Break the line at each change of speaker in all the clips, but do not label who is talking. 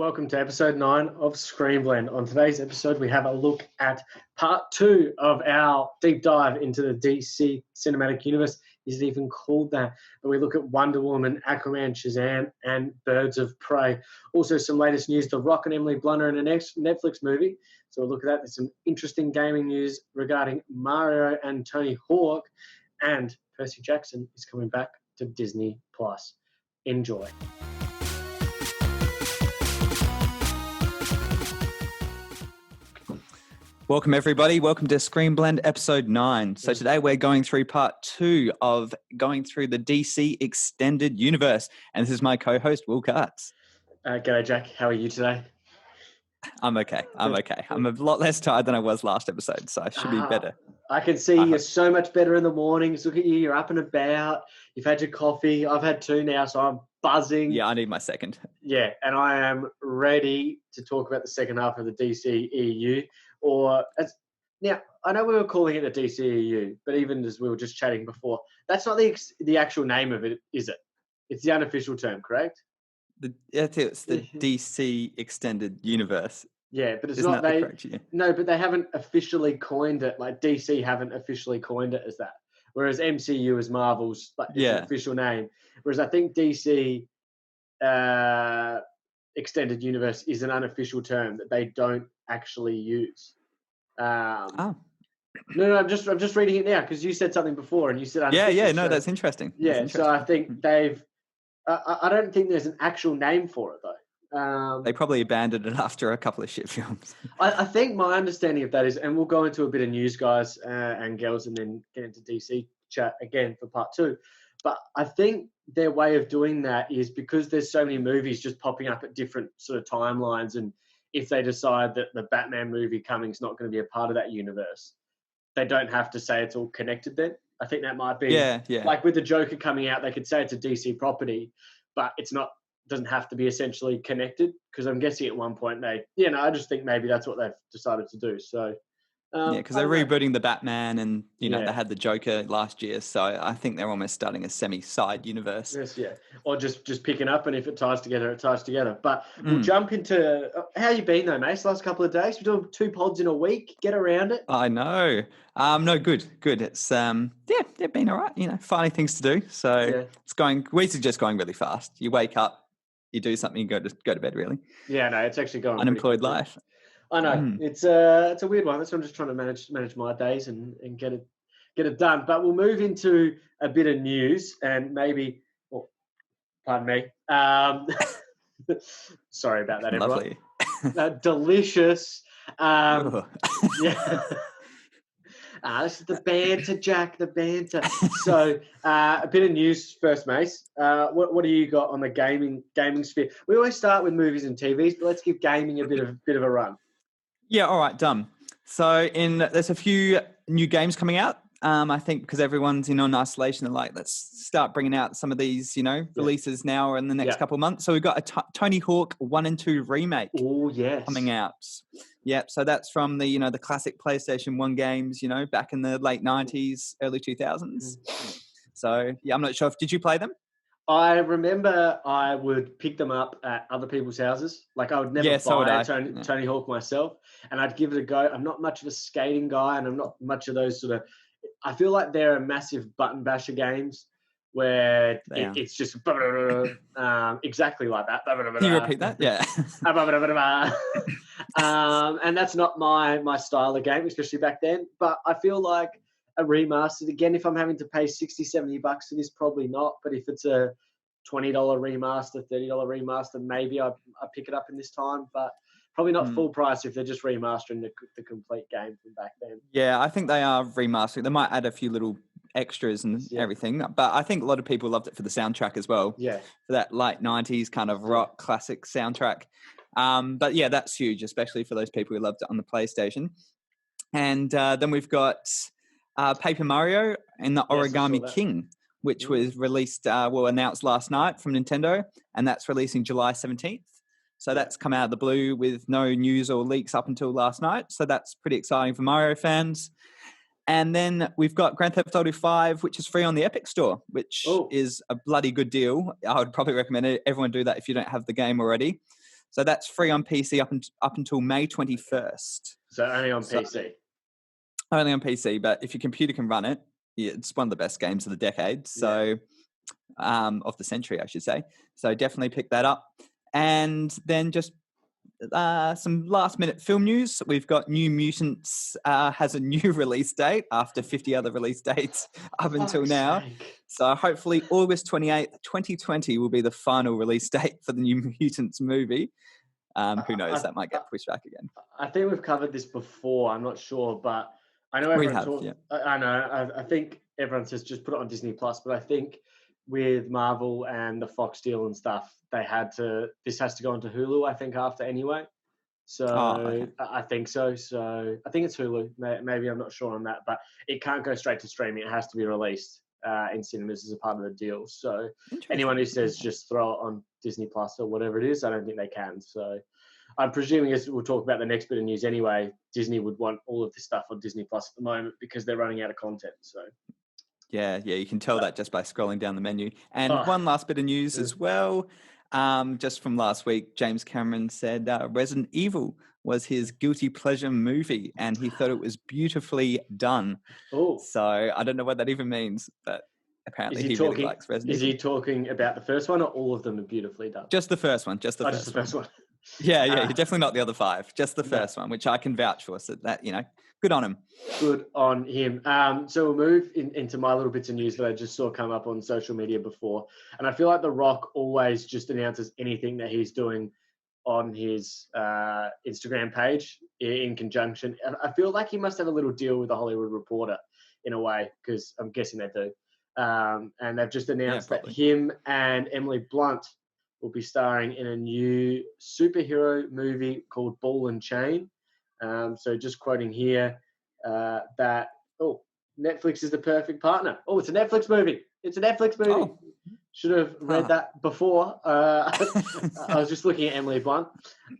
Welcome to episode 9 of Screenblend. On today's episode, we have a look at part 2 of our deep dive into the DC cinematic universe. Is it even called that? But we look at Wonder Woman, Aquaman, Shazam, and Birds of Prey. Also, some latest news: The Rock and Emily Blunt are in a next Netflix movie. So we'll look at that. There's some interesting gaming news regarding Mario and Tony Hawk, and Percy Jackson is coming back to Disney+. Enjoy.
Welcome, everybody. Welcome to Screenblend episode 9. So today we're going through part 2 of going through the DC extended universe. And this is my co-host, Will Cutts.
G'day, Jack. How are you today?
I'm okay. I'm a lot less tired than I was last episode, so I should be better.
I can see you're so much better in the mornings. Look at you. You're up and about. You've had your coffee. I've had 2 now, so I'm buzzing.
Yeah, I need my second.
Yeah, and I am ready to talk about the second half of the DCEU. Now, I know we were calling it the DCEU, but even as we were just chatting before, that's not the actual name of it, is it? It's the unofficial term, correct?
It's the DC extended universe.
Yeah, but it's
Isn't
not.
that the correct, yeah?
No, but they haven't officially coined it. Like DC haven't officially coined it as that. Whereas MCU is Marvel's an official name. Whereas I think DC extended universe is an unofficial term that they don't actually use. No, I'm just reading it now because you said something before and you said unofficial.
No, that's interesting.
Yeah, so I think they've. I don't think there's an actual name for it though.
They probably abandoned it after a couple of shit films.
I think my understanding of that is, and we'll go into a bit of news, guys and girls, and then get into DC chat again for part 2. But I think their way of doing that is because there's so many movies just popping up at different sort of timelines, and if they decide that the Batman movie coming is not going to be a part of that universe, they don't have to say it's all connected then. I think that might be like with the Joker coming out, they could say it's a DC property, but it's not. Doesn't have to be essentially connected, because I'm guessing at one point I just think maybe that's what they've decided to do. So
because they're rebooting the Batman, and they had the Joker last year, so I think they're almost starting a semi-side universe.
Yes, yeah, or just picking up, and if it ties together, it ties together. But we'll jump into how you been though, mate? Last couple of days, we're doing 2 pods in a week. Get around it.
I know. No, good. It's been all right. Finding things to do. So it's going. Weeks are just going really fast. You wake up, you do something, you go to bed. Really.
Yeah, no, it's actually going.
Unemployed life.
I know it's a weird one. That's why I'm just trying to manage my days and get it done. But we'll move into a bit of news and maybe. Oh, pardon me. Sorry about that, everyone.
Lovely.
Delicious. Yeah. This is the banter, Jack. The banter. So, a bit of news first, Mace. What do you got on the gaming sphere? We always start with movies and TVs, but let's give gaming a bit of a run.
Yeah, all right, done. So there's a few new games coming out. I think because everyone's in isolation, they're like, let's start bringing out some of these, releases now or in the next couple of months. So we've got a Tony Hawk 1 and 2 remake.
Oh, yes.
Coming out. Yep. So that's from the, the classic PlayStation 1 games, back in the late 90s, early 2000s. So, yeah, I'm not sure did you play them?
I remember I would pick them up at other people's houses. Like I would never buy Tony Hawk myself, and I'd give it a go. I'm not much of a skating guy, and I'm not much of those sort of. I feel like they're a massive button basher games where it's just exactly like that.
Can you repeat that? Yeah.
And that's not my style of game, especially back then. But I feel like a remastered, again, if I'm having to pay $60-$70 for this, probably not. But if it's a $20 remaster, $30 remaster, maybe I pick it up in this time. But probably not full price if they're just remastering the complete game from back then. Yeah,
I think they are remastering. They might add a few little extras and everything. But I think a lot of people loved it for the soundtrack as well.
Yeah.
For that late 90s kind of rock classic soundtrack. But yeah, that's huge, especially for those people who loved it on the PlayStation. And then we've got Paper Mario and the Origami King, which was released, announced last night from Nintendo. And that's releasing July 17th. So that's come out of the blue with no news or leaks up until last night. So that's pretty exciting for Mario fans. And then we've got Grand Theft Auto 5, which is free on the Epic Store, which is a bloody good deal. I would probably recommend everyone do that if you don't have the game already. So that's free on PC up until May 21st.
So only on PC.
Only on PC, but if your computer can run it, it's one of the best games of the decade. So, of the century, I should say. So definitely pick that up. And then just some last minute film news. We've got New Mutants has a new release date after 50 other release dates up until now. So hopefully August 28th, 2020 will be the final release date for the New Mutants movie. Who knows? That might get pushed back again.
I think we've covered this before. I'm not sure, but I know everyone I know. I think everyone says just put it on Disney Plus, but I think with Marvel and the Fox deal and stuff, this has to go onto Hulu, I think, after anyway. So I think so. So I think it's Hulu. Maybe I'm not sure on that, but it can't go straight to streaming. It has to be released in cinemas as a part of the deal. So anyone who says just throw it on Disney Plus or whatever it is, I don't think they can. So I'm presuming, as we'll talk about the next bit of news anyway, Disney would want all of this stuff on Disney Plus at the moment because they're running out of content. So.
Yeah, you can tell that just by scrolling down the menu. And one last bit of news as well. Just from last week, James Cameron said Resident Evil was his guilty pleasure movie, and he thought it was beautifully done.
Oh,
so I don't know what that even means, but apparently he really likes Resident Evil.
Is he talking about the first one, or all of them are beautifully done?
Just the first one. Just the first one. Yeah, you're definitely not the other five. Just the first one, which I can vouch for. So that, good on him.
Good on him. So we'll move into my little bits of news that I just saw come up on social media before. And I feel like The Rock always just announces anything that he's doing on his Instagram page in conjunction. And I feel like he must have a little deal with the Hollywood Reporter in a way, because I'm guessing they do. And they've just announced that him and Emily Blunt will be starring in a new superhero movie called Ball and Chain. So just quoting here that, Netflix is the perfect partner. Oh, it's a Netflix movie. Oh. Should have read that before. I was just looking at Emily Blunt.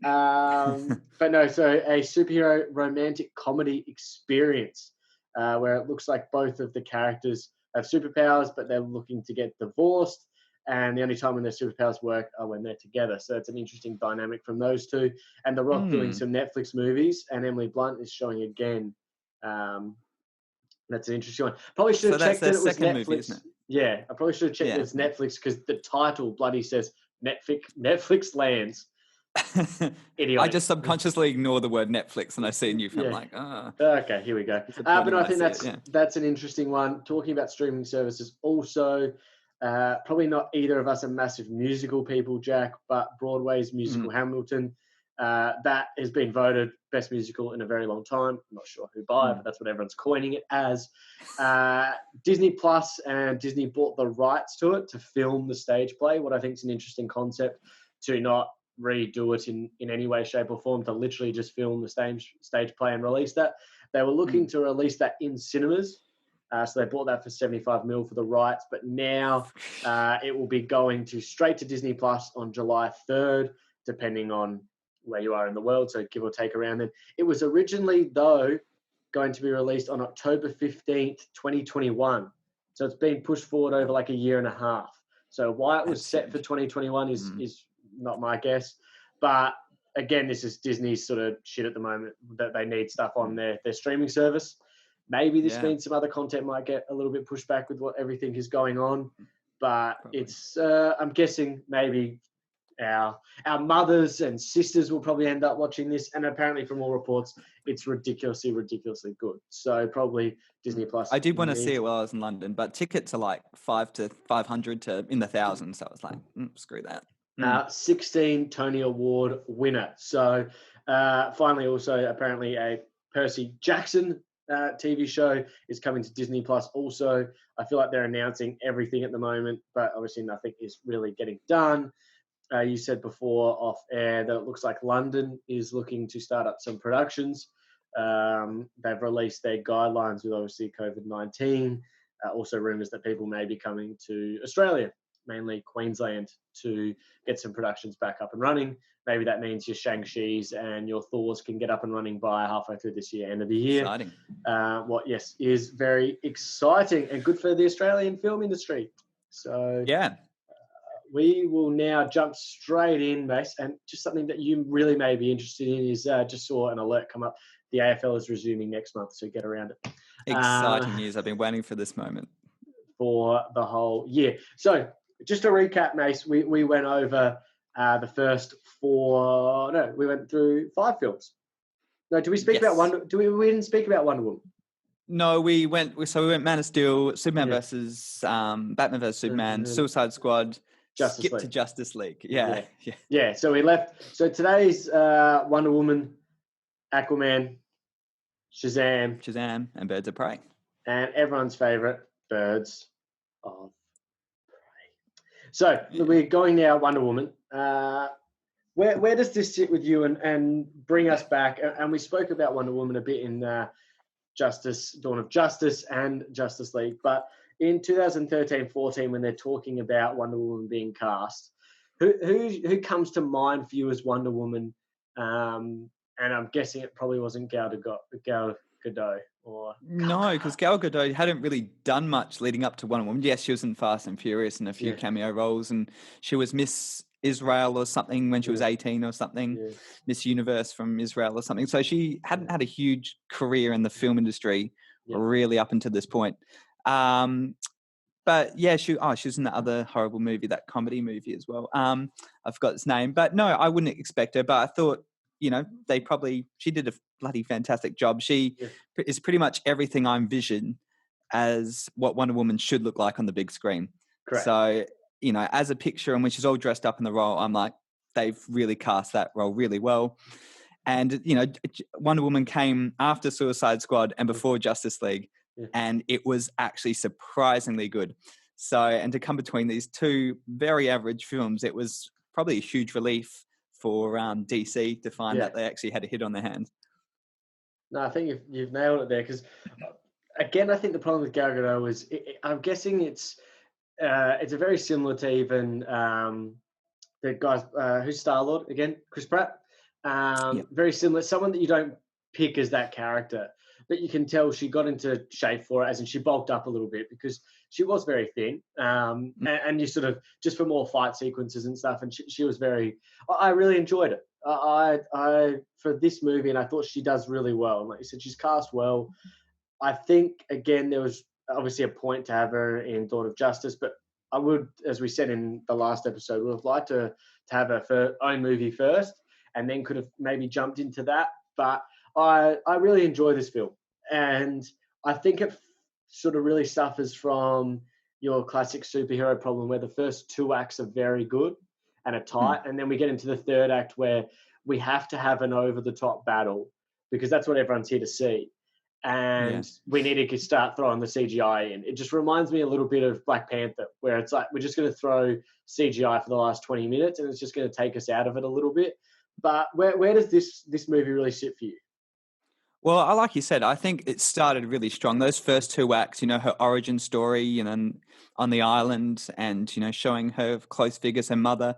But no, so a superhero romantic comedy experience where it looks like both of the characters have superpowers, but they're looking to get divorced. And the only time when their superpowers work are when they're together. So it's an interesting dynamic from those two. And The Rock doing some Netflix movies, and Emily Blunt is showing again. That's an interesting one. Probably should have checked that it was Netflix. Movie, isn't it? Yeah, I probably should have checked that it's Netflix, because the title bloody says Netflix lands.
I just subconsciously ignore the word Netflix and I see a new film. I'm like,
Okay, here we go. But I think that's an interesting one. Talking about streaming services also. Probably not either of us are massive musical people, Jack, but Broadway's musical Hamilton, that has been voted best musical in a very long time. I'm not sure who by, but that's what everyone's coining it as. Disney Plus and Disney bought the rights to it to film the stage play, what I think is an interesting concept, to not redo it in any way, shape or form, to literally just film the stage play and release that. They were looking to release that in cinemas. So they bought that for $75 million for the rights, but now it will be going straight to Disney Plus on July 3rd, depending on where you are in the world, so give or take around then. It was originally, though, going to be released on October 15th, 2021. So it's been pushed forward over like a year and a half. So why it was set for 2021 is not my guess. But again, this is Disney's sort of shit at the moment, that they need stuff on their streaming service. Maybe this means some other content might get a little bit pushed back with what everything is going on. But it's, I'm guessing maybe our mothers and sisters will probably end up watching this. And apparently from all reports, it's ridiculously good. So probably Disney Plus.
I did want to see it while I was in London, but tickets are like $500 to $500 to in the thousands. So I was like, screw that.
16 Tony Award winner. So finally also apparently a Percy Jackson TV show is coming to Disney Plus also. I feel like they're announcing everything at the moment, but obviously nothing is really getting done. You said before off air that it looks like London is looking to start up some productions. They've released their guidelines with obviously COVID-19. Also rumours that people may be coming to Australia, mainly Queensland, to get some productions back up and running. Maybe that means your Shang-Chi's and your Thors can get up and running by halfway through this year, end of the year.
Exciting.
Is very exciting and good for the Australian film industry. So we will now jump straight in, Mace, and just something that you really may be interested in is just saw an alert come up. The AFL is resuming next month, so get around it.
Exciting news. I've been waiting for this moment.
For the whole year. So just to recap, Mace, we went over the first we went through 5 films. No, do we speak about Wonder? We didn't speak about Wonder Woman.
No, we went Man of Steel, Superman versus Batman versus Superman, Suicide Squad, skip to Justice League. Yeah.
So we left. So today's Wonder Woman, Aquaman,
Shazam, and Birds of Prey,
and everyone's favorite, Birds of Prey. So we're going now, Wonder Woman. Where does this sit with you and bring us back? And we spoke about Wonder Woman a bit in Dawn of Justice and Justice League. But in 2013-14, when they're talking about Wonder Woman being cast, who comes to mind for you as Wonder Woman? And I'm guessing it probably wasn't Gal Gadot.
No, because Gal Gadot hadn't really done much leading up to Wonder Woman. Yes, she was in Fast and Furious and a few cameo roles, and she was Miss Israel or something when she was 18 or something, Miss Universe from Israel or something. So she hadn't had a huge career in the film industry really up until this point. But yeah, she was in that other horrible movie, that comedy movie as well. I forgot its name, but no, I wouldn't expect her. But I thought, she did a bloody fantastic job. She is pretty much everything I envision as what Wonder Woman should look like on the big screen.
Correct.
So, as a picture, and when she's all dressed up in the role, I'm like, they've really cast that role really well. And, Wonder Woman came after Suicide Squad and before Justice League, and it was actually surprisingly good. So, and to come between these two very average films, it was probably a huge relief for DC to find that they actually had a hit on their hands.
No, I think you've nailed it there, because again, I think the problem with Gal Gadot is I'm guessing it's a very similar to even the guys who's Star-Lord again, Chris Pratt. Very similar, someone that you don't pick as that character, but you can tell she got into shape for it, as in she bulked up a little bit because she was very thin, and you sort of just for more fight sequences and stuff, and she was I really enjoyed it. I for this movie, and I thought she does really well. Like you said, she's cast well. I think again there was obviously a point to have her in Dawn of Justice, but I would, as we said in the last episode, would have liked to have her own movie first, and then could have maybe jumped into that. But I really enjoy this film, and I think it sort of really suffers from your classic superhero problem where the first 2 acts are very good and are tight, and then we get into the third act where we have to have an over-the-top battle because that's what everyone's here to see. And we need to start throwing the CGI in. It just reminds me a little bit of Black Panther, where it's like we're just going to throw CGI for the last 20 minutes and it's just going to take us out of it a little bit. But where does this movie really sit for you?
Well, like you said, I think it started really strong. Those first 2 acts, her origin story, and on the island, and showing her close figures, her mother.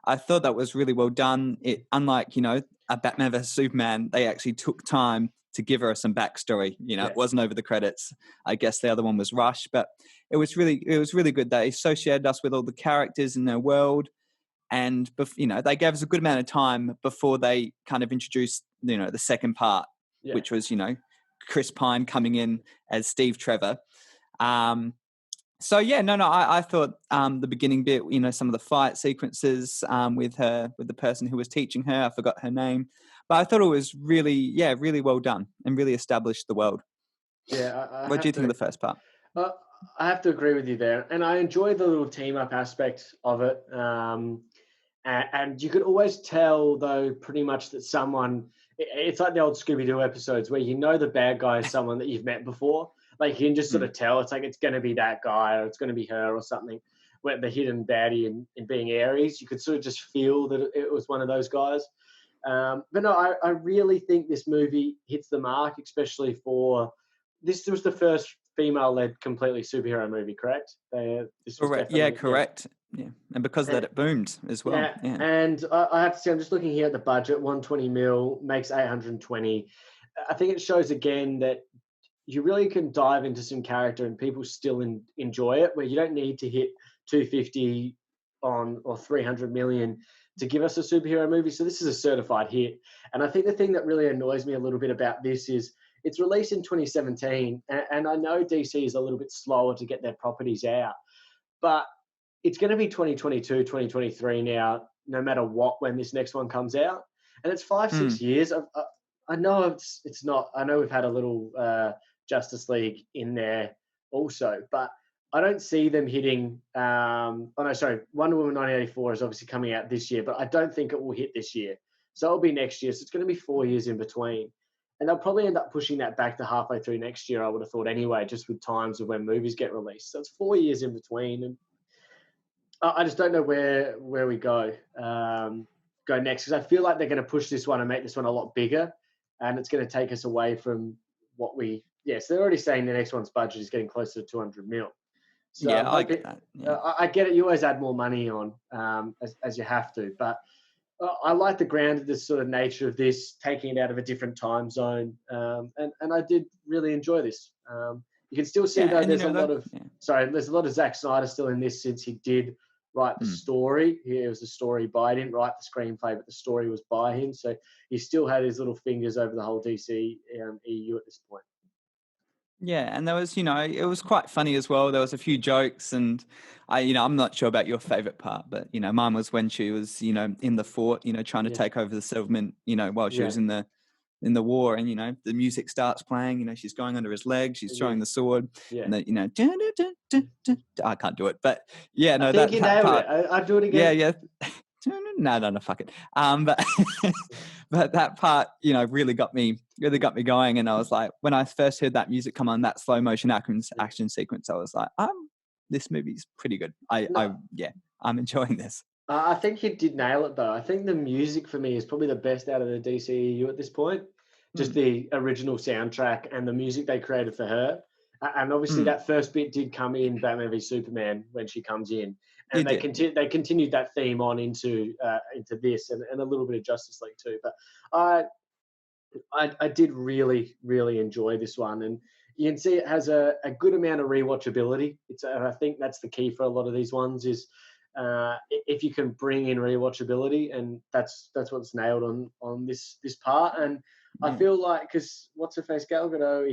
I thought that was really well done. It, unlike a Batman vs Superman, they actually took time to give her some backstory. It wasn't over the credits. I guess the other one was rushed, but it was really good. They associated us with all the characters in their world, and they gave us a good amount of time before they kind of introduced the second part. Which was, Chris Pine coming in as Steve Trevor. I thought the beginning bit, some of the fight sequences with the person who was teaching her, I forgot her name, but I thought it was really well done and really established the world.
Yeah.
What do you think of the first part?
I have to agree with you there. And I enjoyed the little team up aspect of it. And you could always tell, though, pretty much that it's like the old Scooby-Doo episodes where the bad guy is someone that you've met before. Like you can just sort of tell it's like it's going to be that guy or it's going to be her or something. Where the hidden baddie in being Ares, you could sort of just feel that it was one of those guys. But no, I really think this movie hits the mark, especially for this was the first female-led completely superhero movie, correct?
Correct. Correct. Yeah, and because of that, it boomed as well. Yeah.
And I have to say, I'm just looking here at the budget, 120 mil, makes 820. I think it shows again that you really can dive into some character and people still enjoy it, where you don't need to hit 250 or 300 million to give us a superhero movie. So this is a certified hit. And I think the thing that really annoys me a little bit about this is it's released in 2017, and I know DC is a little bit slower to get their properties out, but it's going to be 2022, 2023 now, no matter what, when this next one comes out. And it's 5-6 years. I know it's not. I know we've had a little Justice League in there also, but I don't see them hitting. Oh no, sorry. Wonder Woman 1984 is obviously coming out this year, but I don't think it will hit this year. So it'll be next year. So it's going to be 4 years in between, and they'll probably end up pushing that back to halfway through next year. I would have thought anyway, just with times of when movies get released. So it's 4 years in between, and I just don't know where we go next, because I feel like they're going to push this one and make this one a lot bigger, and it's going to take us away from what we. Yes, they're already saying the next one's budget is getting closer to 200 mil. So
yeah, I get that. Yeah.
I get it. You always add more money on as you have to, but I like the grounded sort of nature of this, taking it out of a different time zone, and I did really enjoy this. You can still see though there's there's a lot of Zack Snyder still in this, since he did write the story. It was a story by. He didn't write the screenplay, but the story was by him. So he still had his little fingers over the whole DC EU at this point.
Yeah, and there was, it was quite funny as well. There was a few jokes, and I'm not sure about your favorite part, but mine was when she was, in the fort, trying to take over the settlement, while she was in the war, and the music starts playing. She's going under his leg, she's throwing the sword, and I can't do it, but
I think you nailed it. I'll do it again.
Yeah. No, fuck it. But that part, really got me going. And I was like, when I first heard that music come on, that slow motion action sequence, I was like, this movie's pretty good. I'm enjoying this.
I think you did nail it, though. I think the music for me is probably the best out of the DCEU at this point. Just the original soundtrack and the music they created for her. And obviously that first bit did come in Batman v Superman when she comes in. And they continued that theme on into this and a little bit of Justice League too. But I did really, really enjoy this one. And you can see it has a good amount of rewatchability. I think that's the key for a lot of these ones is if you can bring in rewatchability, and that's what's nailed on this part. And I feel like, because what's her face, Gal Gadot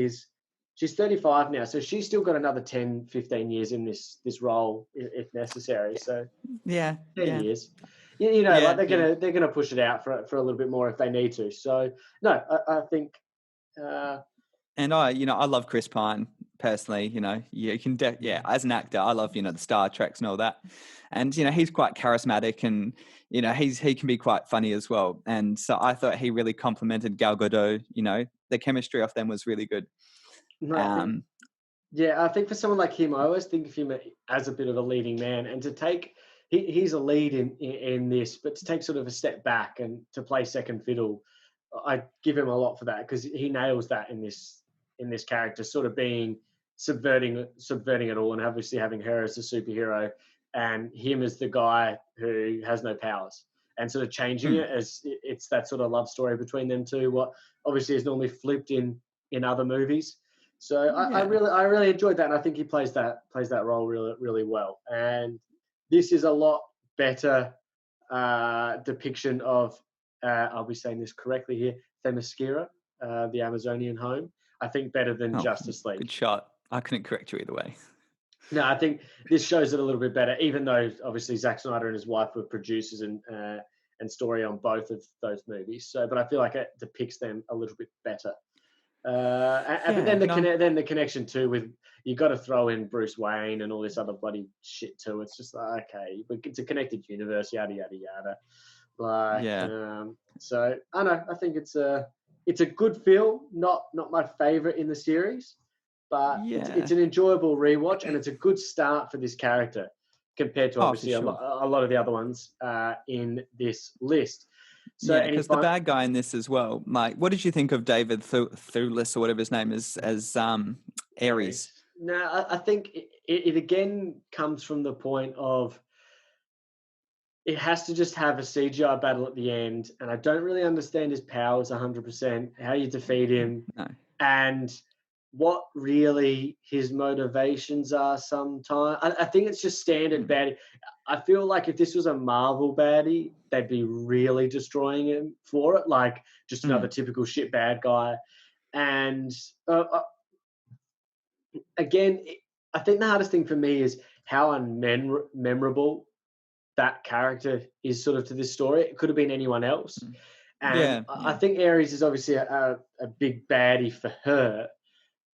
she's 35 now, so she's still got another 10, 15 years in this role if necessary. So 10 years. Like they're gonna push it out for a little bit more if they need to. So no, I think.
And I love Chris Pine personally. You can as an actor, I love the Star Treks and all that, and he's quite charismatic, and he can be quite funny as well. And so I thought he really complimented Gal Gadot. The chemistry of them was really good.
No, I think for someone like him, I always think of him as a bit of a leading man, and to take he's a lead in this, but to take sort of a step back and to play second fiddle, I give him a lot for that, because he nails that in this character, sort of being subverting it all, and obviously having her as the superhero and him as the guy who has no powers, and sort of changing it as it's that sort of love story between them two. What obviously is normally flipped in other movies. So I really enjoyed that, and I think he plays that role really, really well. And this is a lot better depiction of I'll be saying this correctly here, Themyscira, the Amazonian home. I think better than Justice League.
Good shot. I couldn't correct you either way.
No, I think this shows it a little bit better, even though obviously Zack Snyder and his wife were producers and story on both of those movies. So, but I feel like it depicts them a little bit better. But then the connection too with, you got to throw in Bruce Wayne and all this other bloody shit too. It's just like, okay, it's a connected universe, yada yada yada. So I know, I think it's a good film. Not my favorite in the series, but it's an enjoyable rewatch, and it's a good start for this character compared to obviously a lot of the other ones in this list. So
because the bad guy in this as well, Mike, what did you think of David Thewlis, or whatever his name is, as Ares?
No, I think it again comes from the point of it has to just have a CGI battle at the end, and I don't really understand his powers 100%, how you defeat him.
No.
And what really his motivations are sometimes. I think it's just standard baddie. I feel like if this was a Marvel baddie, they'd be really destroying him for it, like just another typical shit bad guy. And again, I think the hardest thing for me is how unmemorable that character is sort of to this story. It could have been anyone else. And I think Ares is obviously a big baddie for her.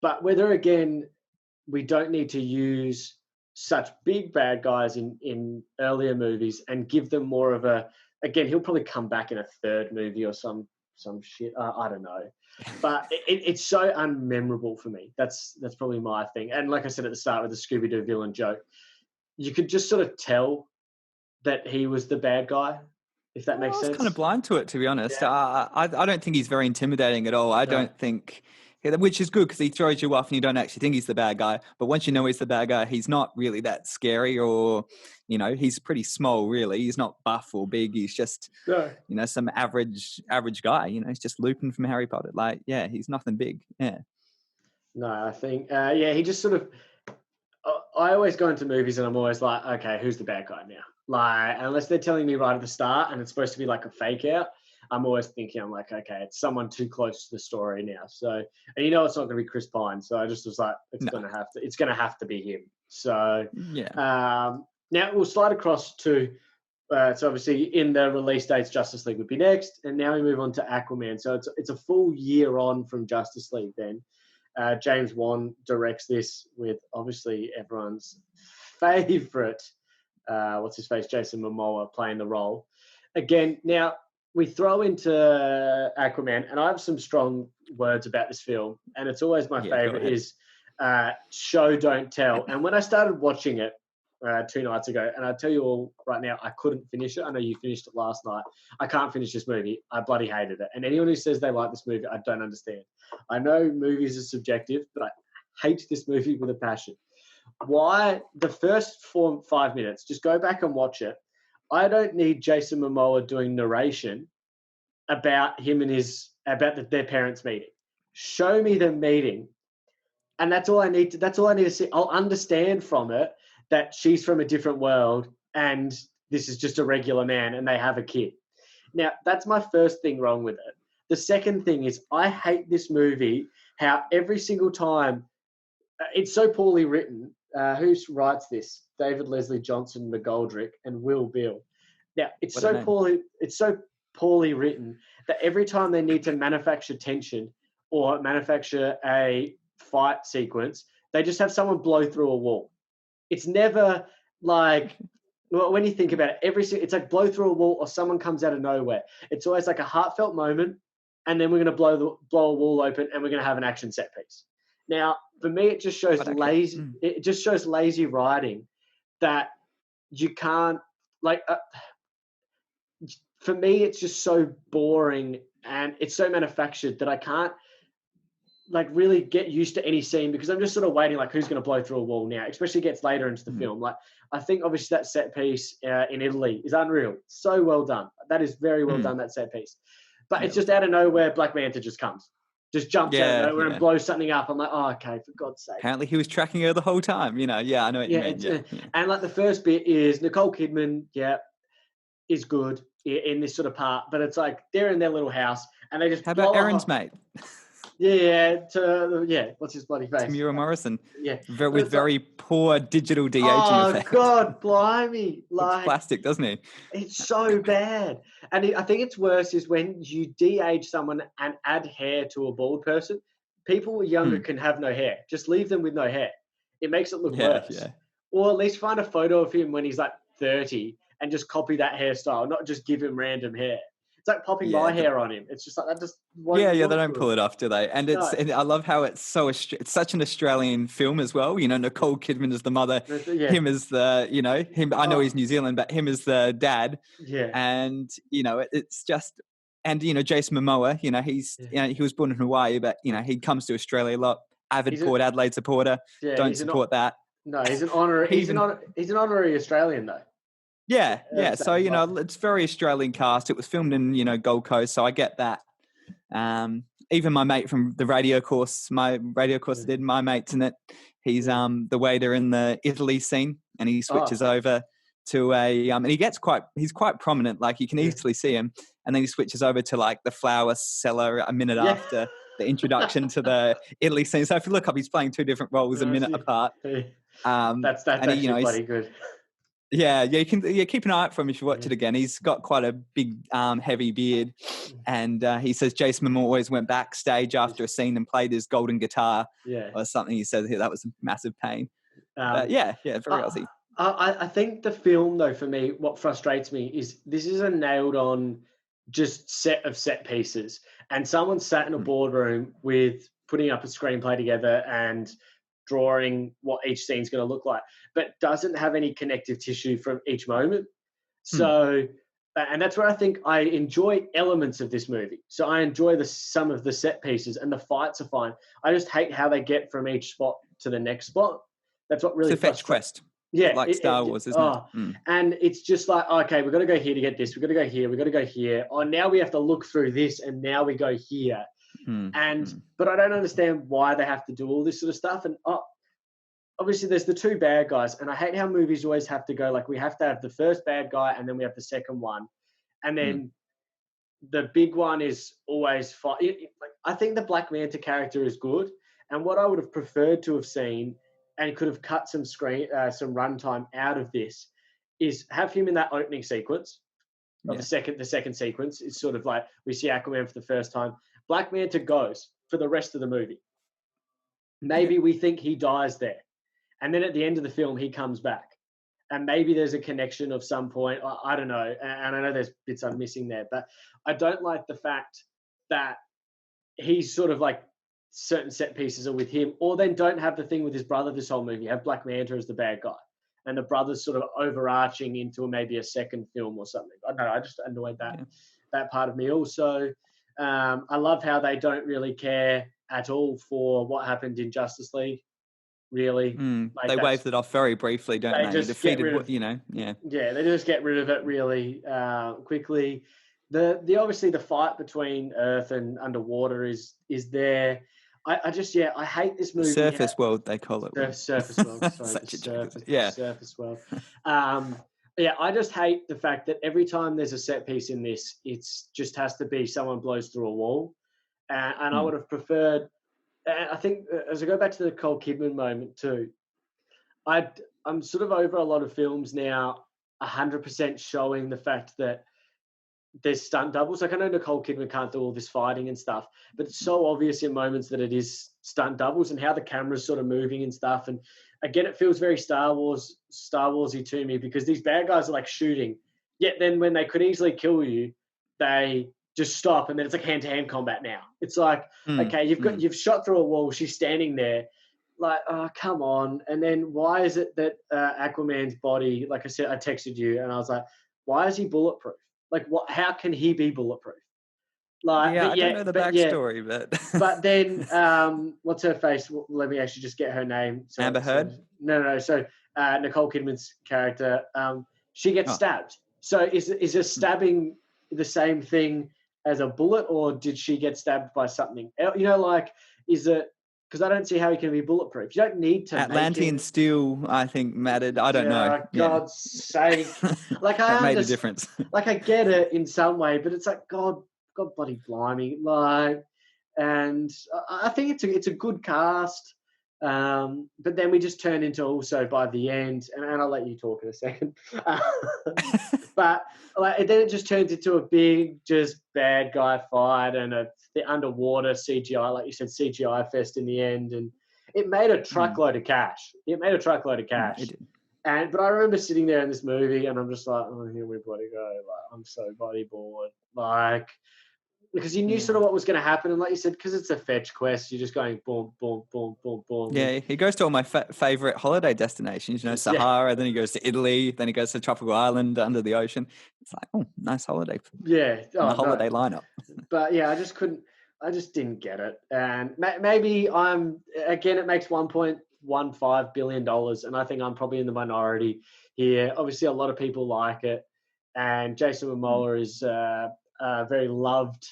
But whether, again, we don't need to use such big bad guys in earlier movies and give them more of a, again, he'll probably come back in a third movie or some shit. I don't know. But it's so unmemorable for me. That's probably my thing. And like I said at the start with the Scooby-Doo villain joke, you could just sort of tell that he was the bad guy, if that makes sense.
I was kind of blind to it, to be honest.
Yeah.
I don't think he's very intimidating at all. I don't think, which is good because he throws you off and you don't actually think he's the bad guy. But once you know he's the bad guy, he's not really that scary, or, he's pretty small, really. He's not buff or big. He's just, some average guy. He's just Lupin from Harry Potter. Like, yeah, he's nothing big. Yeah.
No, I think, he just sort of, I always go into movies and I'm always like, okay, who's the bad guy now? Like, unless they're telling me right at the start and it's supposed to be like a fake out, I'm always thinking, I'm like, okay, it's someone too close to the story now. So, and it's not going to be Chris Pine. So I just was like, it's going to have to be him. So, now we'll slide across to, so obviously in the release dates, Justice League would be next. And now we move on to Aquaman. So it's a full year on from Justice League then. James Wan directs this with obviously everyone's favorite, what's his face, Jason Momoa playing the role. Again, now we throw into Aquaman, and I have some strong words about this film, and it's always my favorite is show, don't tell. And when I started watching it 2 nights ago, and I tell you all right now, I couldn't finish it. I know you finished it last night. I can't finish this movie. I bloody hated it. And anyone who says they like this movie, I don't understand. I know movies are subjective, but I hate this movie with a passion. Why? The first 5 minutes, just go back and watch it. I don't need Jason Momoa doing narration about him and their parents' meeting. Show me them meeting. And that's all I need to see. I'll understand from it that she's from a different world and this is just a regular man and they have a kid. Now, that's my first thing wrong with it. The second thing is I hate this movie, how every single time it's so poorly written. Who writes this? David Leslie Johnson McGoldrick and Will Bill. Now, it's so poorly written that every time they need to manufacture tension or manufacture a fight sequence, they just have someone blow through a wall. It's never like, well, when you think about it, it's like blow through a wall or someone comes out of nowhere. It's always like a heartfelt moment, and then we're going to blow a wall open and we're going to have an action set piece. Now, for me, it just shows It just shows lazy writing that you can't for me, it's just so boring and it's so manufactured that I can't really get used to any scene because I'm just sort of waiting who's going to blow through a wall now, especially gets later into the film. I think obviously that set piece in Italy is unreal. So well done. That is very well done, that set piece. But it's just out of nowhere, Black Manta just comes. Just jumps out of nowhere and blows something up. I'm like, oh, okay, for God's sake.
Apparently he was tracking her the whole time, I know what you mean.
And the first bit is Nicole Kidman, is good in this sort of part, but it's like they're in their little house and they just...
How about Aaron's mate?
What's his bloody face?
Tamura Morrison.
Yeah.
With very poor digital de-aging effects.
Oh, God, blimey.
Looks plastic, doesn't he?
It's so bad. And I think it's worse is when you de-age someone and add hair to a bald person. People younger can have no hair. Just leave them with no hair. It makes it look worse. Yeah. Or at least find a photo of him when he's 30 and just copy that hairstyle, not just give him random hair. It's like popping my hair on him. It's just that just won't
they don't pull it off, do they? And and I love how it's such an Australian film as well. Nicole Kidman is the mother, him is the him. I know he's New Zealand, but him is the dad.
Yeah,
and it's just Jason Momoa. He's he was born in Hawaii, but he comes to Australia a lot. Avid Port Adelaide supporter.
Yeah,
don't support that.
No, he's an honorary. He's an honorary Australian though.
Yeah. So, it's very Australian cast. It was filmed in, Gold Coast, so I get that. even my mate from the radio course, my mate's in it. He's the waiter in the Italy scene, and he switches over to and he's quite prominent. Like you can easily see him, and then he switches over to like the flower seller a minute after the introduction to the Italy scene. So if you look up, he's playing two different roles a minute apart.
That's actually bloody good.
Yeah, you can keep an eye out for him if you watch it again. He's got quite a big, heavy beard, and he says Jason Momoa always went backstage after a scene and played his golden guitar or something. He said that was a massive pain. Very Aussie.
I think the film, though, for me, what frustrates me is this is a nailed-on just set pieces, and someone sat in a boardroom with putting up a screenplay together and drawing what each scene's going to look like, but doesn't have any connective tissue from each moment. So, and that's where I think I enjoy elements of this movie. So I enjoy some of the set pieces, and the fights are fine. I just hate how they get from each spot to the next spot. That's what really
frustrates. It's a fetch quest.
Yeah.
Like Star Wars, isn't it?
And it's just like, okay, we've got to go here to get this. We've got to go here. We've got to go here. Oh, now we have to look through this, and now we go here. But I don't understand why they have to do all this sort of stuff. And obviously there's the two bad guys, and I hate how movies always have to go like we have to have the first bad guy and then we have the second one, and then the big one is always I think the Black Manta character is good, and what I would have preferred to have seen and could have cut some runtime out of this is have him in that opening sequence of the second sequence. It's sort of like we see Aquaman for the first time. Black Manta goes for the rest of the movie. Maybe we think he dies there. And then at the end of the film, he comes back. And maybe there's a connection of some point. I don't know. And I know there's bits I'm missing there. But I don't like the fact that he's sort of like certain set pieces are with him. Or then don't have the thing with his brother this whole movie. Have Black Manta as the bad guy. And the brother's sort of overarching into maybe a second film or something. I don't know. I just annoyed that part of me also. I love how they don't really care at all for what happened in Justice League. Really,
they waved it off very briefly, don't they?
Just
defeated,
Yeah, they just get rid of it really quickly. The obviously the fight between Earth and underwater is there. I hate this movie.
Surface world, they call it.
Surface world. Sorry,
Such a
surface,
joke.
Surface world. I just hate the fact that every time there's a set piece in this, it's just has to be someone blows through a wall, and I would have preferred. And I think as I go back to the Nicole Kidman moment too, I'm sort of over a lot of films now 100% showing the fact that there's stunt doubles. Like I know Nicole Kidman can't do all this fighting and stuff, but it's so obvious in moments that it is stunt doubles and how the camera's sort of moving and stuff. And again, it feels very Star Warsy to me because these bad guys are like shooting, yet then when they could easily kill you, they just stop, and then it's like hand-to-hand combat now. It's like, okay, you've shot through a wall, she's standing there, like, oh, come on. And then why is it that Aquaman's body, like I said, I texted you, and I was like, why is he bulletproof? Like, what? How can he be bulletproof? Like,
I don't know the backstory, but...
But then, what's her face? Let me actually just get her name.
Amber Heard?
No. So Nicole Kidman's character, she gets stabbed. So is a stabbing the same thing as a bullet, or did she get stabbed by something? Like, is it, because I don't see how he can be bulletproof. You don't need to
Atlantean steel, I think, mattered. I don't know.
God's sake. Like,
that made a difference.
Like, I get it in some way, but it's like, God bloody blimey. Like, and I think it's a good cast. But then we just turn into also by the end, and I'll let you talk in a second. But then it just turns into a big, just bad guy fight and the underwater CGI, like you said, CGI fest in the end, and it made a truckload of cash. It did. But I remember sitting there in this movie, and I'm just like, oh, here we bloody go. Like, I'm so bloody bored. Like, because you knew sort of what was going to happen. And like you said, because it's a fetch quest, you're just going boom, boom, boom, boom, boom.
Yeah, he goes to all my favorite holiday destinations, Sahara, then he goes to Italy, then he goes to tropical island under the ocean. It's like, oh, nice holiday.
Yeah.
The holiday lineup.
But yeah, I just didn't get it. And maybe it makes $1.15 billion. And I think I'm probably in the minority here. Obviously, a lot of people like it. And Jason Momoa is very loved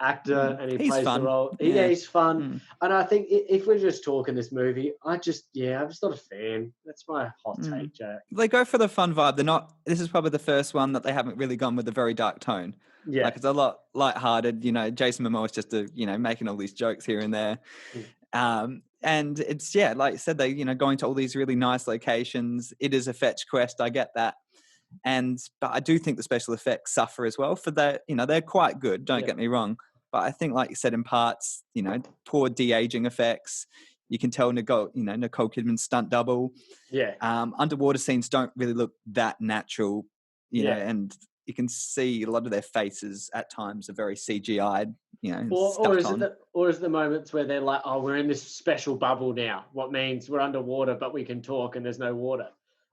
actor and he
He's
plays the
fun.
role.
Yeah.
He's fun.
Mm.
And I think if we're just talking this movie, I'm just not a fan. That's my hot take, Jack.
They go for the fun vibe. They're not. This is probably the first one that they haven't really gone with a very dark tone.
Yeah.
Like it's a lot lighthearted. Jason Momoa is just making all these jokes here and there. And it's like you said, they going to all these really nice locations. It is a fetch quest. I get that. But I do think the special effects suffer as well for that. They're quite good. Don't get me wrong. But I think, like you said, in parts, poor de-aging effects. You can tell Nicole Kidman's stunt double.
Yeah.
Underwater scenes don't really look that natural, and you can see a lot of their faces at times are very CGI'd,
Or is it the moments where they're like, oh, we're in this special bubble now, what means we're underwater, but we can talk and there's no water.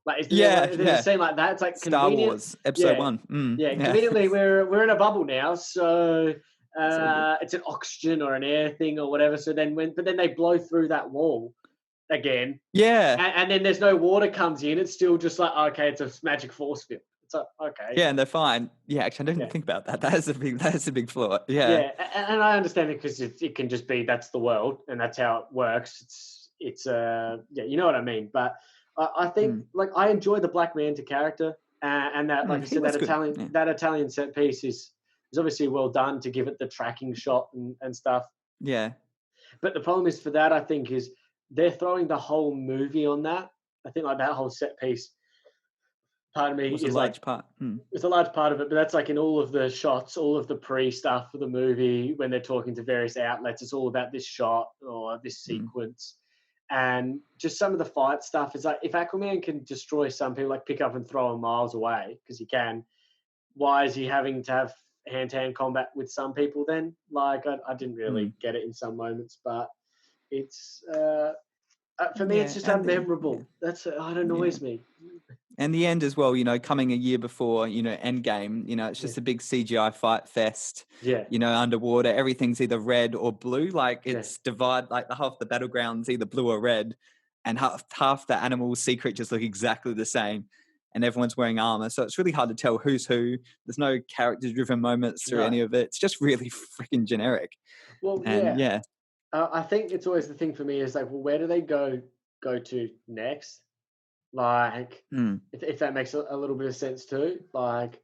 Like, there's a scene like that. It's like
Star Wars Episode 1.
Conveniently, we're in a bubble now, so it's an oxygen or an air thing or whatever. So then then they blow through that wall again.
Yeah.
And then there's no water comes in. It's still just like, okay, it's a magic force field. It's like, okay.
Yeah, and they're fine. Yeah, actually, I didn't think about that. That is a big flaw. Yeah.
Yeah, and I understand it because it can just be that's the world and that's how it works. It's you know what I mean. But I think like I enjoy the Black Manta character and that, like I said, that Italian set piece is obviously well done to give it the tracking shot and stuff.
Yeah.
But the problem is for that, I think, is they're throwing the whole movie on that. I think like that whole set piece, pardon me,
is a large part.
It's a large part of it, but that's like in all of the shots, all of the pre-stuff for the movie, when they're talking to various outlets, it's all about this shot or this sequence. And just some of the fight stuff is like, if Aquaman can destroy some people, like pick up and throw them miles away, because he can, why is he having to have hand-to-hand combat with some people then? Like, I didn't really get it in some moments, but it's... for me, it's just unmemorable. It annoys me.
And the end as well, coming a year before, Endgame, it's just a big CGI fight fest.
Yeah.
Underwater, everything's either red or blue. Like it's divided, like the half the battleground's either blue or red, and half the animals, sea creatures look exactly the same, and everyone's wearing armor. So it's really hard to tell who's who. There's no character-driven moments through any of it. It's just really freaking generic.
Well, I think it's always the thing for me is like, well, where do they go to next? Like, if that makes a little bit of sense too. Like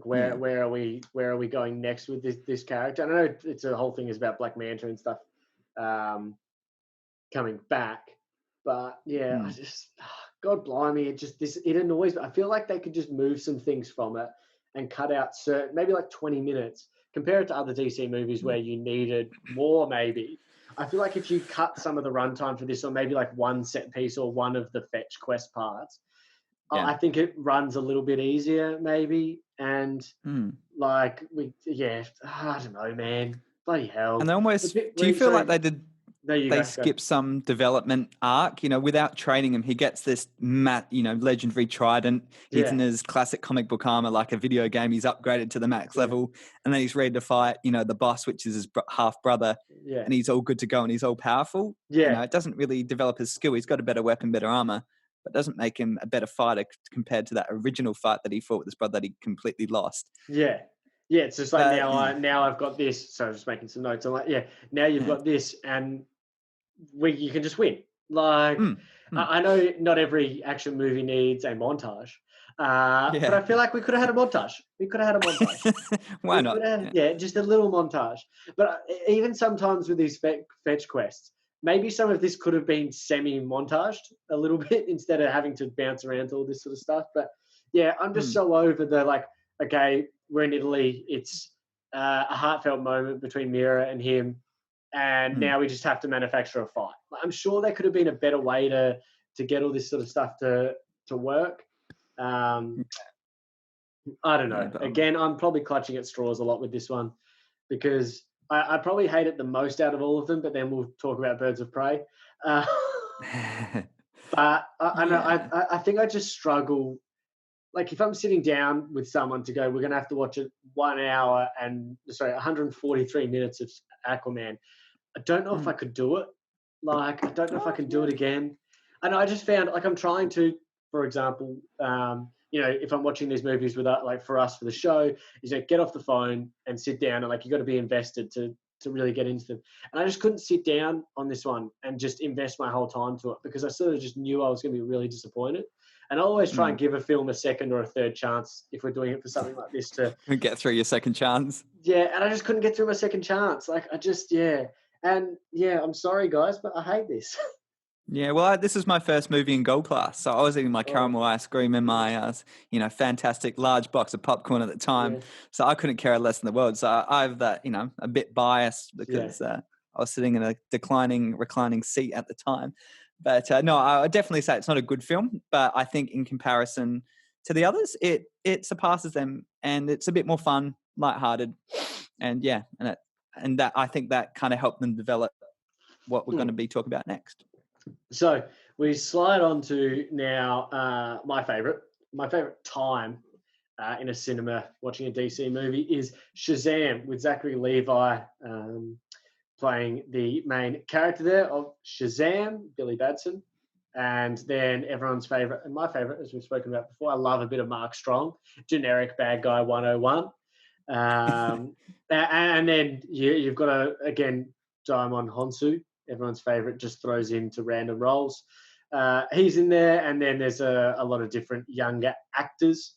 where are we going next with this character? And I know it's a whole thing is about Black Manta and stuff coming back, but I just God blimey, it annoys me. I feel like they could just move some things from it and cut out maybe like 20 minutes. Compare it to other DC movies where you needed more, maybe. I feel like if you cut some of the runtime for this, or maybe like one set piece or one of the fetch quest parts, I think it runs a little bit easier, maybe. And I don't know, man. Bloody hell.
And they almost, do you feel like they skip some development arc, without training him? He gets this legendary trident. He's in his classic comic book armor, like a video game. He's upgraded to the max level, and then he's ready to fight, the boss, which is his half brother. Yeah. And he's all good to go and he's all powerful. Yeah. It doesn't really develop his skill. He's got a better weapon, better armor, but doesn't make him a better fighter compared to that original fight that he fought with his brother that he completely lost.
Yeah. Yeah, it's just like now I've got this. So I'm just making some notes. I'm like, now you've got this, and you can just win. Like, I know not every action movie needs a montage, but I feel like we could have had a montage.
Why not?
Just a little montage. But even sometimes with these fetch quests, maybe some of this could have been semi-montaged a little bit instead of having to bounce around to all this sort of stuff. But I'm just so over the like, okay, we're in Italy. It's a heartfelt moment between Mira and him. And now we just have to manufacture a fight. I'm sure there could have been a better way to get all this sort of stuff to work. I don't know. Again, I'm probably clutching at straws a lot with this one because I probably hate it the most out of all of them, but then we'll talk about Birds of Prey. But I think I just struggle. Like if I'm sitting down with someone to go, we're going to have to watch it 1 hour 143 minutes of Aquaman. I don't know if I could do it. Like, I don't know if I can do it again. And I just found, like, I'm trying to, for example, you know, if I'm watching these movies with like for us for the show, is like get off the phone and sit down and like you got to be invested to really get into them. And I just couldn't sit down on this one and just invest my whole time to it because I sort of just knew I was going to be really disappointed. And I always try and give a film a second or a third chance if we're doing it for something like this to
get through your second chance.
Yeah, and I just couldn't get through my second chance. Like and I'm sorry guys, but I hate this.
Yeah, well, this is my first movie in gold class, so I was eating my caramel ice cream and my, fantastic large box of popcorn at the time, so I couldn't care less in the world. So I have that, a bit biased because I was sitting in a reclining seat at the time. But no, I would definitely say it's not a good film, but I think in comparison to the others, it surpasses them, and it's a bit more fun, lighthearted, and that I think that kind of helped them develop what we're going to be talking about next.
So we slide on to now my favorite time in a cinema watching a DC movie is Shazam with Zachary Levi playing the main character there of Shazam, Billy Batson. And then everyone's favorite and my favorite, as we've spoken about before, I love a bit of Mark Strong, generic bad guy 101. And then you've got again Daimon Honsu, everyone's favorite, just throws into random roles. He's in there, and then there's a lot of different younger actors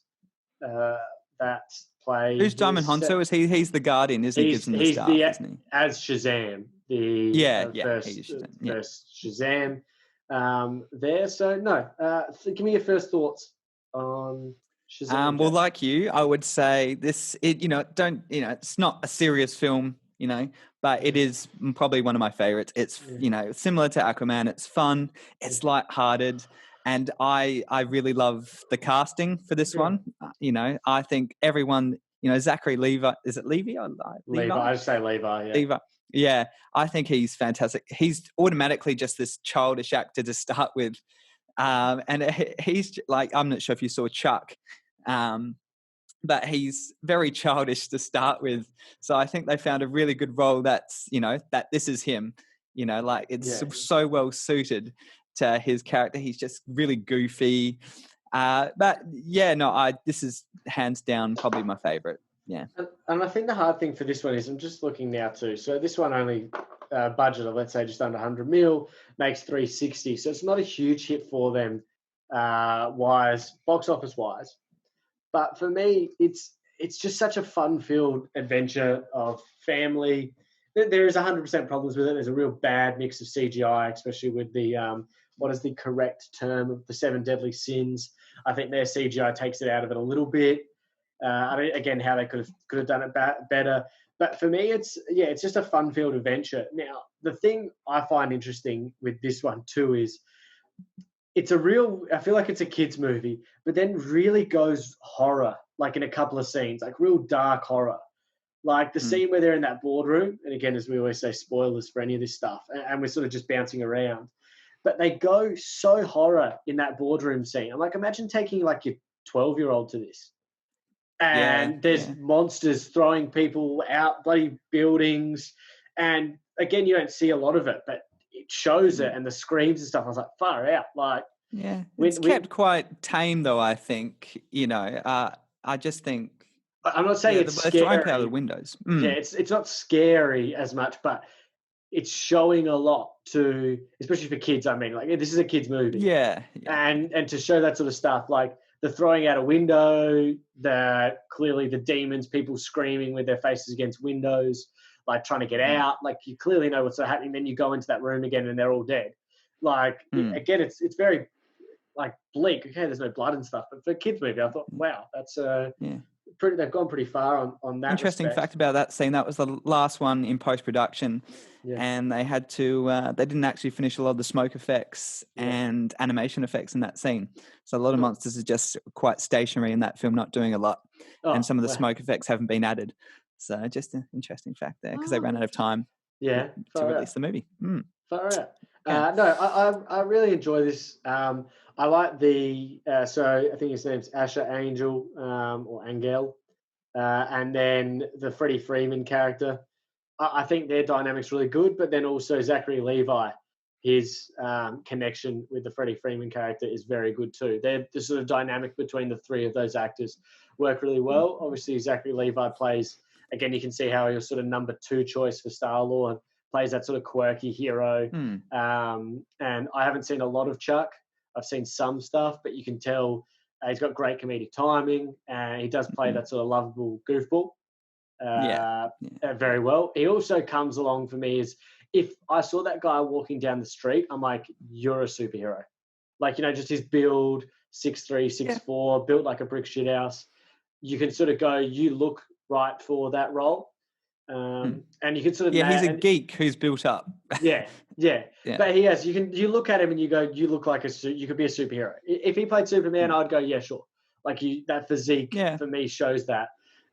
that play.
Who's Daimon Honsu? Is he's the Guardian? Isn't he? Gives him the staff, isn't he?
As Shazam, first Shazam there. So no, give me your first thoughts on Shazam.
Well, like you, I would say this. It's not a serious film, but it is probably one of my favorites. It's similar to Aquaman. It's fun. It's lighthearted. And I really love the casting for this one. I think everyone, Zachary Levi, is it Levi or
Levi? I just say Levi, yeah.
Levi. Yeah, I think he's fantastic. He's automatically just this childish actor to start with. And he's like, I'm not sure if you saw Chuck, but he's very childish to start with. So I think they found a really good role that's, that this is him, it's so well suited to his character. He's just really goofy. This is hands down probably my favorite. Yeah.
And I think the hard thing for this one is I'm just looking now too. So this one only budget of, let's say, just under 100 mil, makes 360. So it's not a huge hit for them box office wise. But for me, it's just such a fun-filled adventure of family. There is 100% problems with it. There's a real bad mix of CGI, especially with the what is the correct term of the 7 deadly sins. I think their CGI takes it out of it a little bit. Again, how they could have done it better. But for me, it's just a fun-filled adventure. Now, the thing I find interesting with this one too is I feel like it's a kid's movie, but then really goes horror, like in a couple of scenes, like real dark horror. Like the scene where they're in that boardroom, and again, as we always say, spoilers for any of this stuff, and we're sort of just bouncing around. But they go so horror in that boardroom scene. I'm like, imagine taking like your 12-year-old to this. And there's monsters throwing people out bloody buildings. And again, you don't see a lot of it, but it shows it and the screams and stuff. I was like, far out. Like,
it's kept quite tame though, I think. I just think
I'm not saying it's scary.
Throwing out the windows.
Yeah, it's not scary as much, but it's showing a lot to, especially for kids. I mean, like, this is a kid's movie.
Yeah.
And to show that sort of stuff, like the throwing out a window, clearly the demons, people screaming with their faces against windows, like trying to get out. Like, you clearly know what's happening. Then you go into that room again and they're all dead. Like, again, it's very like bleak. Okay, there's no blood and stuff, but for a kids movie, I thought, wow, that's they've gone pretty far on that.
Interesting fact about that scene, that was the last one in post-production, and they had to they didn't actually finish a lot of the smoke effects and animation effects in that scene, so a lot of monsters are just quite stationary in that film, not doing a lot, and some of the smoke effects haven't been added. So just an interesting fact there, because they ran out of time to release the movie.
Far out. I really enjoy this. I like so I think his name's Asher Angel or Angel, and then the Freddie Freeman character. I think their dynamic's really good, but then also Zachary Levi. his connection with the Freddie Freeman character is very good too. The sort of dynamic between the three of those actors work really well. Obviously, Zachary Levi plays, again, you can see how he was sort of number 2 choice for Star-Lord, plays that sort of quirky hero. And I haven't seen a lot of Chuck. I've seen some stuff, but you can tell he's got great comedic timing, and he does play that sort of lovable goofball very well. He also comes along for me as, if I saw that guy walking down the street, I'm like, you're a superhero. Like, just his build, 6'3", 6'4", built like a brick shit house. You can sort of go, you look right for that role. And you can sort of...
he's a geek who's built up.
Yeah. But he has, you look at him and you go, you look like you could be a superhero. If he played Superman, I'd go, yeah, sure. Like, that physique for me shows that.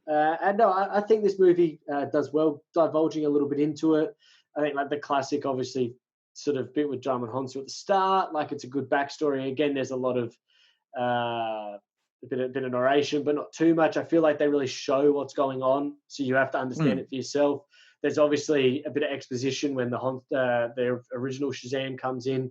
And no, I think this movie does well divulging a little bit into it. I think like the classic, obviously, sort of bit with Drum and Honsu at the start. Like, it's a good backstory. Again, there's a lot of a bit of narration, but not too much. I feel like they really show what's going on, so you have to understand it for yourself. There's obviously a bit of exposition when the original Shazam comes in,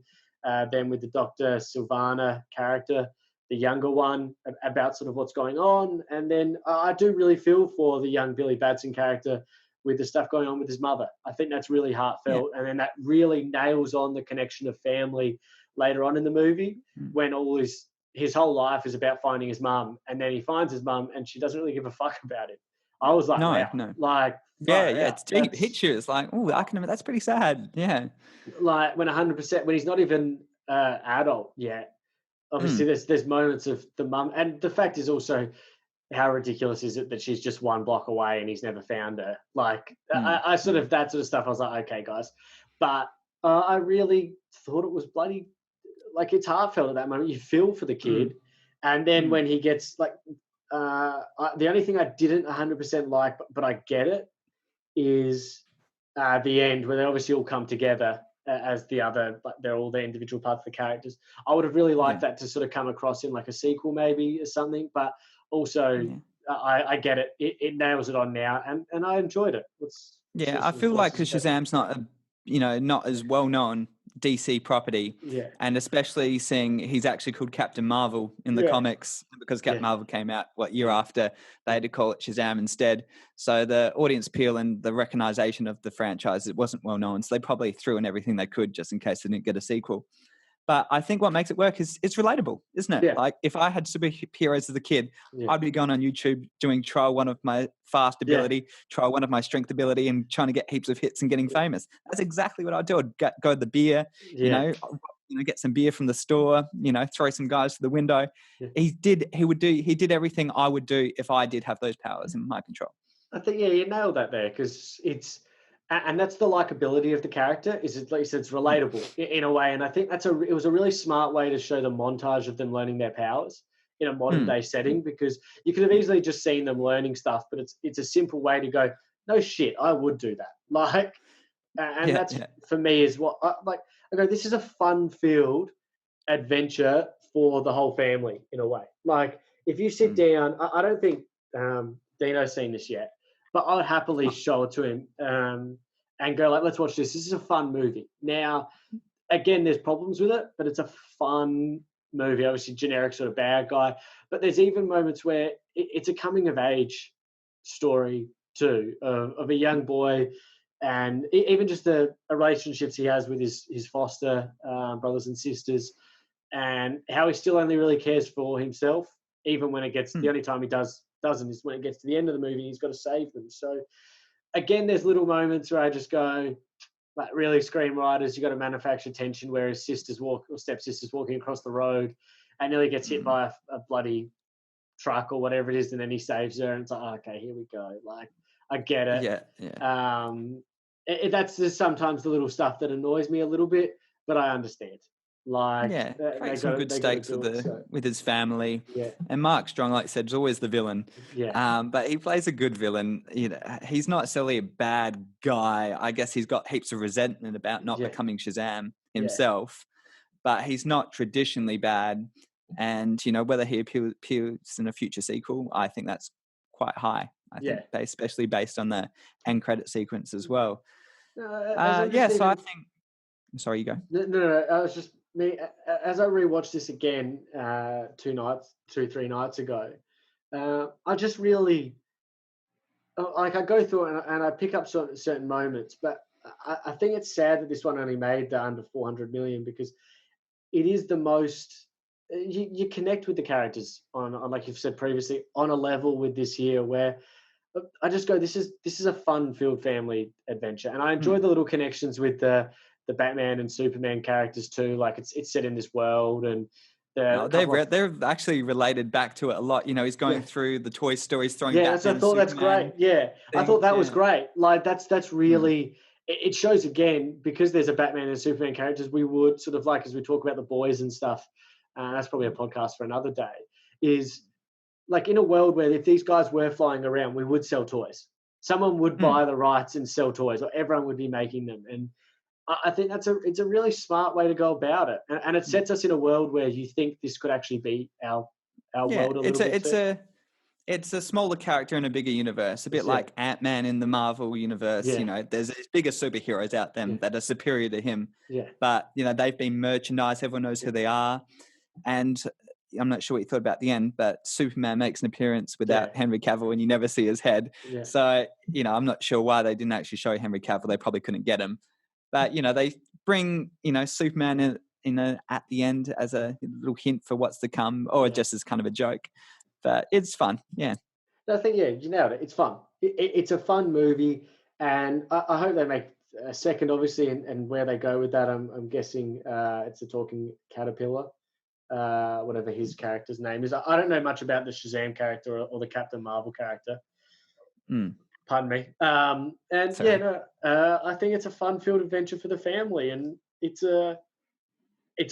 then with the Dr. Sylvana character, the younger one, about sort of what's going on. And then I do really feel for the young Billy Batson character with the stuff going on with his mother. I think that's really heartfelt. And then that really nails on the connection of family later on in the movie, when all his whole life is about finding his mum, and then he finds his mum and she doesn't really give a fuck about it. I was like, wow. Like,
it's deep. It hits you. It's like, oh, I can remember. That's pretty sad. Yeah.
Like, when 100%, when he's not even adult yet, obviously there's moments of the mum, and the fact is also, how ridiculous is it that she's just 1 block away and he's never found her? Like, I sort of, that sort of stuff, I was like, okay, guys. But I really thought it was bloody, like, it's heartfelt at that moment. You feel for the kid. And then when he gets, like, the only thing I didn't 100% like, but I get it, is the end, where they obviously all come together as the other, like, they're all the individual parts of the characters. I would have really liked that to sort of come across in like a sequel maybe or something, but also I get it. It nails it on now, and I enjoyed it.
I feel like because Shazam's not not as well known DC property, and especially seeing he's actually called Captain Marvel in the comics, because Captain Marvel came out year after, they had to call it Shazam instead. So the audience appeal and the recognition of the franchise, it wasn't well known, so they probably threw in everything they could just in case they didn't get a sequel. But I think what makes it work is it's relatable, isn't it? Like, if I had superheroes as a kid, I'd be going on YouTube doing trial one of my fast ability, trial one of my strength ability, and trying to get heaps of hits and getting famous. That's exactly what I'd do. I'd go to the beer, get some beer from the store, throw some guys to the window. He did everything I would do if I did have those powers in my control.
I think, you nailed that there, because and that's the likability of the character, is at least it's relatable in a way. And I think it was a really smart way to show the montage of them learning their powers in a modern day setting, because you could have easily just seen them learning stuff, but it's a simple way to go, no shit, I would do that. Like, and that's for me is what I go, this is a fun-filled adventure for the whole family in a way. Like, if you sit down, I don't think Dino's seen this yet, but I would happily show it to him and go, like, let's watch this. This is a fun movie. Now, again, there's problems with it, but it's a fun movie. Obviously, generic sort of bad guy. But there's even moments where it's a coming-of-age story too, of a young boy, and even just the relationships he has with his foster brothers and sisters, and how he still only really cares for himself, even when it gets the only time he doesn't is when it gets to the end of the movie, he's got to save them. So again, there's little moments where I just go, like, really, screenwriters, you got to manufacture tension, where his stepsister's walking across the road and nearly gets hit by a bloody truck or whatever it is, and then he saves her, and it's like, oh, okay, here we go. Like, I get it. That's just sometimes the little stuff that annoys me a little bit, but I understand. Like,
create some good stakes with his family. And Mark Strong, like I said, is always the villain. But he plays a good villain. He's not necessarily a bad guy. I guess he's got heaps of resentment about not becoming Shazam himself, but he's not traditionally bad. And whether he appears in a future sequel, I think that's quite high. I think, especially based on the end credit sequence as well. So I think Sorry, you go.
No. I was just me as I rewatched this again 3 nights ago. I just really like I go through it and I pick up certain moments, but I think it's sad that this one only made the under 400 million because it is the most you connect with the characters on like you've said previously on a level with this here where I just go this is a fun filled family adventure and I enjoy the little connections with the Batman and Superman characters too, like it's set in this world and
No, they're actually related back to it a lot. You know, he's going through the toy store, he's throwing
yeah,
Batman
I thought that's
Superman
great. Yeah, I thought that was great. Like that's
Mm.
really it shows again because there's a Batman and Superman characters. We would sort of like as we talk about the boys and stuff. That's probably a podcast for another day. Is like in a world where if these guys were flying around, we would sell toys. Someone would buy the rights and sell toys, or everyone would be making them. And I think it's a really smart way to go about it, and it sets us in a world where you think this could actually be our
Yeah,
world a little bit too.
it's a smaller character in a bigger universe, a bit like Ant-Man in the Marvel universe.
Yeah.
You know, there's these bigger superheroes out there that are superior to him.
Yeah.
But, you know, they've been merchandised. Everyone knows who they are. And I'm not sure what you thought about the end, but Superman makes an appearance without Henry Cavill and you never see his head.
Yeah.
So, you know, I'm not sure why they didn't actually show Henry Cavill. They probably couldn't get him. But, you know, they bring, you know, Superman in at the end as a little hint for what's to come or just as kind of a joke. But it's fun. Yeah.
I think, you nailed it. It's fun. It's a fun movie. And I hope they make a second, obviously, and where they go with that, I'm guessing it's a talking caterpillar, whatever his character's name is. I don't know much about the Shazam character or the Captain Marvel character. Pardon me. I think it's a fun-filled adventure for the family. And it's a